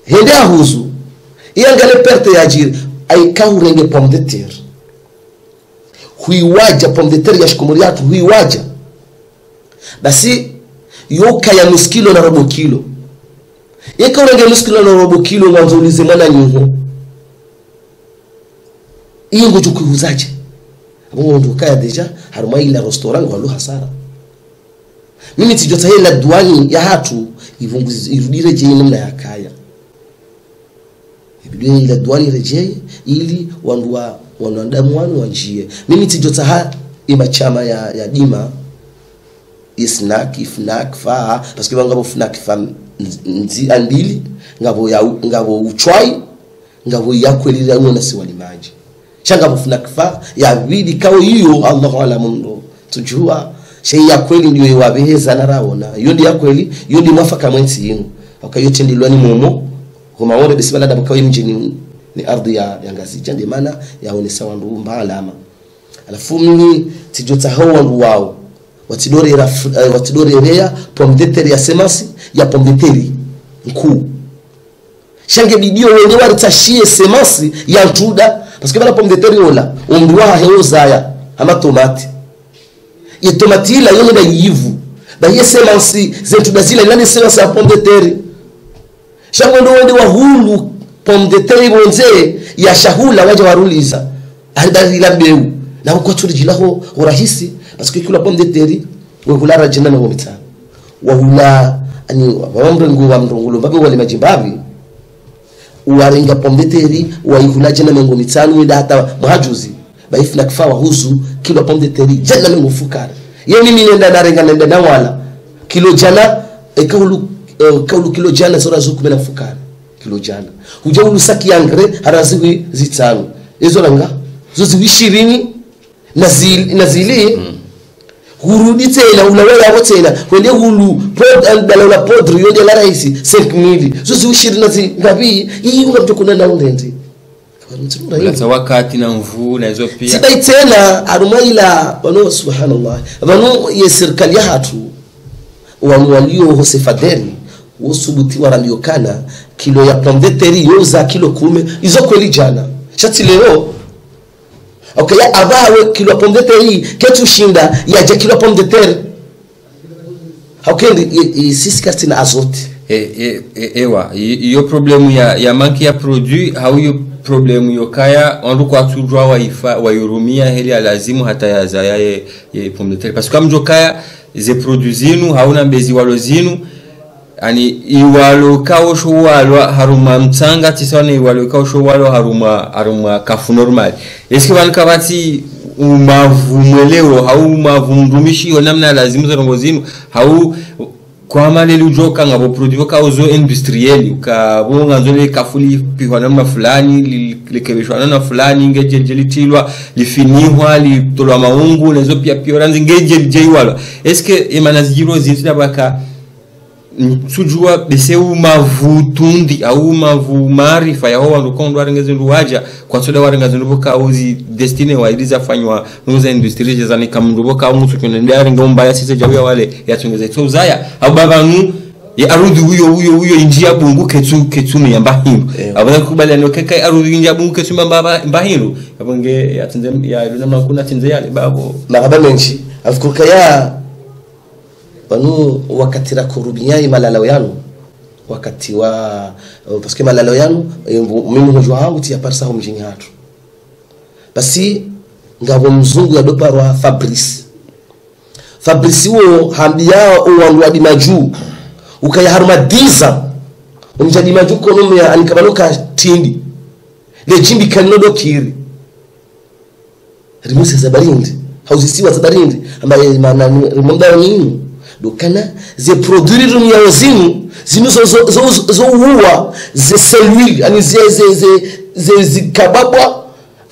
henda huzu yangale perte ya jiri ay kaurenge pomme de terre huiwaja pomme de terre ya shikomori yatu huiwaja basi yoka ya nuskilo na robo kilo yekaurenge nuskilo na robo kilo mwanzo ulize mwana nyuho ingo jukuhuzaje abo ndo kaya deja haruma ila restaurant kwa hasara mimi tijota hela duani ya hatu irudire je namna ya kaya ibidwe ila duani reje ili wanadamu wanu wanjie mimi tijota ha imachama ya dima ifnak fa parce que ngabo fnak fa nzi andili ngabo uchwai ngabo yakwelira ngona si walimaji shanga mfunakfa ya bidi kao hiyo Allahu alamu tujua shay ya kweli ndio yawabeheza na raona yodi ya kweli yodi mwafaka mwenzi yinu akayote ndilwani momo homa wore bisibala da bakawi mjini ni ardhi ya ngazi jande maana yaone sawa ndu mbalama alafu mimi tijota hawa ndu wao watidore rea pomme de terre ya semasi ya pomme de terre nkuu shange bidio wende waritashie semasi ya ntuda parce que bana pomme de terre yola ondwa heozaya ama tomate ye tomate la yone da yivu ba yesemansi zentu bazila ilani semence ya pomme de terre shango ndo wende wa hulu pomme de terre bonze ya shahula waje waruliza andalila beu na uko tulijilaho urahisi parce que kula pomme de terre we hulara jina na ngomita wa hula ani wambre nguwa mrongulo babe wale majimbavi uwarenga pomme de terre waihula jana mengo mitano wenda hata majuzi baifuna kifawa husu kilo pomme de terre jana mengo fukara ye mimi nenda na wala kilo jana kaulu kilo jana sura zuku mena fukara kilo jana huja ulusaki yangre haraziwi zitano ezo langa zozi 20 nazili hurudi tena ulawela wote tena wende hulu pod dalala podri yode la raisi 5000 zozi 20 nazi ngapi hii unapto kuna na undenzi kwa wakati na mvua na hizo pia sidai tena arumaila wano subhanallah wano ye serikali hatu walio hosefadeni usubuti waraliokana kilo ya pomme de terre yoza kilo 10 izo kweli jana shati leo okay ya abawe kilo ya pomme de terre ketu shinda ya je kilo ya pomme de terre okay sisi kati na azote ewa iyo problemu ya manki ya produit au yo problemu yokaya ondu kwa tujwa wa yurumia heli alazimu hata ya zaya ye pomme de terre parce que comme jokaya ze produzinu hauna mbezi walo zinu ani iwalo kaosho walo haruma mtsanga tisone iwalo kaosho walo haruma kafu normal eske banka bati umavumweleo au umavumrumishi namna lazimu za ngozinu au kwa mali lujoka ngabo produit ka uzo industriel ukabonga zole kafuli pihwa namna fulani likebishwa namna fulani ngeje litilwa lifinihwa litolwa maungu lezo pia oranzi ngeje jeiwala eske emanaziro zinzina baka sujua beseu mavutundi au mavumarifa ya hawa ndokondo warengezindu waja kwa soda warengezindu boka uzi destiny wa iliza fanywa nuza industry jezani kamndoboka au mtu kunendea ngomba ya sisi jawia wale yatungeze so zaya au babanu ya arudi huyo injia bungu ketu ni mbahindu abana kubali anokekai arudi injia bungu ketu mbahindu abonge yatinze ya namna kuna tinze yale babo na kabamenshi afukuka ya wanu wakati la kurubia malalo yanu wakati wa parce que malalo yanu mimi hujua hangu tia parsa mjini hatu basi ngabo mzungu ya doparwa Fabrice wo hambia uwangu adi maju ukaya haruma diza umjadi maju kono ya anikabaloka tindi le jimbi kanodo kiri rimuse zabarindi hauzisiwa zabarindi ambaye maana rimomba nini dokana ze produire rumia wazimu zinu zo uwa ze cellule ani ze zikababwa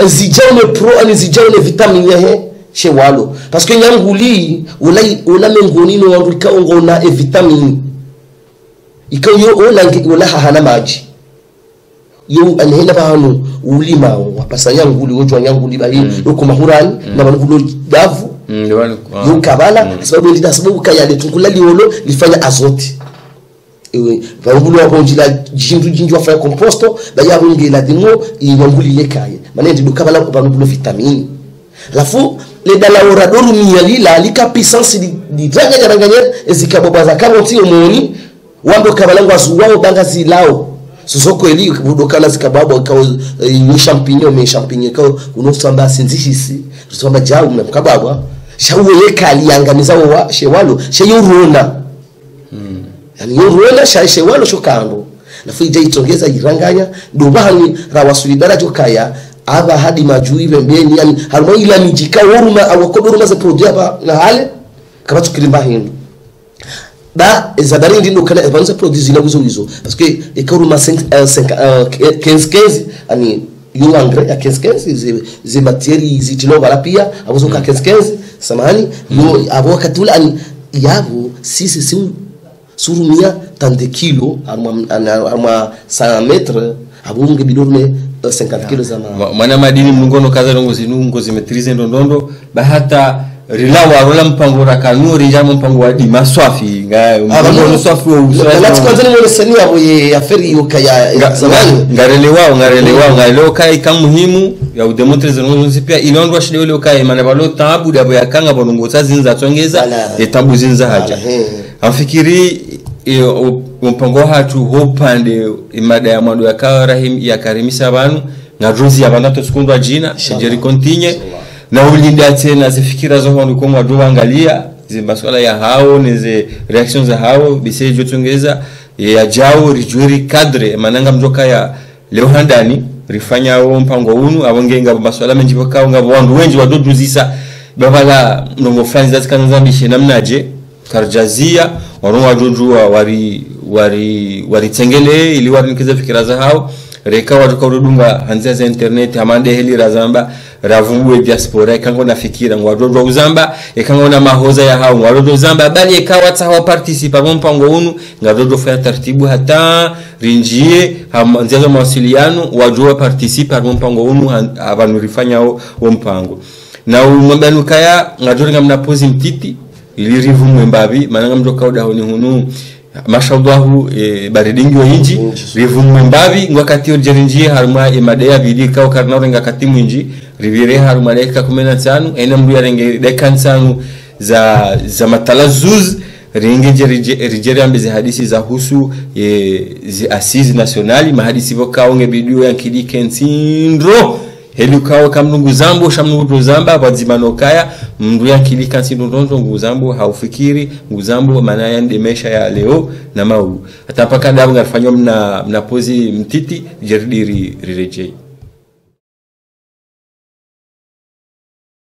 zijaune pro ani zijaune vitamine he che walo parce que nyanguli ula mengonino wangu ikaongo na vitamine ikayo ola hana maji yo anhena banu ulima wapasa nyanguli wojwa nyanguli bahi doko mahurani na banu davu yukabala sababu ndida sababu kaya tungula liolo lifanya azote vangulo waponjila jinju wafanya composto baya ngela dimo inganguli yekaye maana ndi dukabala ko vangulo vitamine lafu le dalaora doru miyalila lika puissance di dranganya ezikabobwa za karoti omoni wando kabalangu azuwao banga zilao sosoko eli budokala zikababo kwa champignon kwa unofamba sinzishisi tusamba jawu na kababwa shawe yekali yanganiza wa shewalo sheyuruna yani yuruna shewalo shokando nafu ije itongeza iranganya dobani rawasulidara jokaya aba hadi majui bembeni yani harmo ila mijika uruma awakoduruma za produit hapa na hale kama tukilimba hindu ba zabarindi ndo kana evanza produit zina guzo parce que ekaruma 15 ani yo engrais ya 15 ze matieri zitilo wala pia abuzo ka 15 samani yo abo katula ani yabo sisi surumia tande kilo arma 100 metres abunge bidorme 50 kilo za mana madini mungono kaza ngo zinungo zimetrize ndondo bahata rilawa rola mpango rakanu rijamo mpango wa di maswafi mungono swafi wa lati kwanza ni sani abo ya feri yokaya zamani ngarelewa kai kama muhimu ya udemontreze ngonzi pia ilondwa shile ile kai mana balo tabu dabo ya kanga bonongo zinza tongeza etabu zinza haja afikiri mpango hatu hopande imada ya mwado ya karahim ya karimisa abantu ngaruzi abanato sikundwa jina shejeri kontinye na ulinda tena zifikira zo hono kwa mwado angalia zimaswala ya hao neze reactions za hao bisejo tongeza ya jao rijuri kadre mananga mjoka ya leo handani rifanya mpango unu abongenga maswala menji bakao ngabo wandu wenji wadoduzisa babala ndongo France zakanza bishe namnaje karjazia waronwa jojua wari tengele ili warinikiza fikira za hao reka watu kaudunga hanzia za internet amande heli razamba ravumwe diaspora kango na fikira ngwadodo uzamba ekango na mahoza ya hao ngwadodo uzamba bali ekawa tawa participa mpango unu ngadodo fanya taratibu hata rinjie hanzia za mawasiliano wajua participa mpango unu abantu rifanya o mpango na umwambanu kaya ngadodo ngamna pozi mtiti ili rivu mwembabi mananga mjoka uda honi hunu mashallahu baridingi wa inji rivumwe mbavi ngwakati orjerinji haruma imadea bidika ukarnaure ngakati mwinji rivire haruma dakika 15 ena mbuya renge dakika 5 za matalazuz ringe rijeri ambize hadisi za husu zi asizi nationali mahadisi vokao nge bidio ya nkidike nsindro heli ukawa kamnungu zambo shamnungu zamba wadzimano kaya mndu ya nkidika nsindro nguzambo haufikiri nguzambo maana ya ndemesha ya leo na maulu hata mpaka dabu ngarifanywa mna pozi mtiti jeridiri rirejei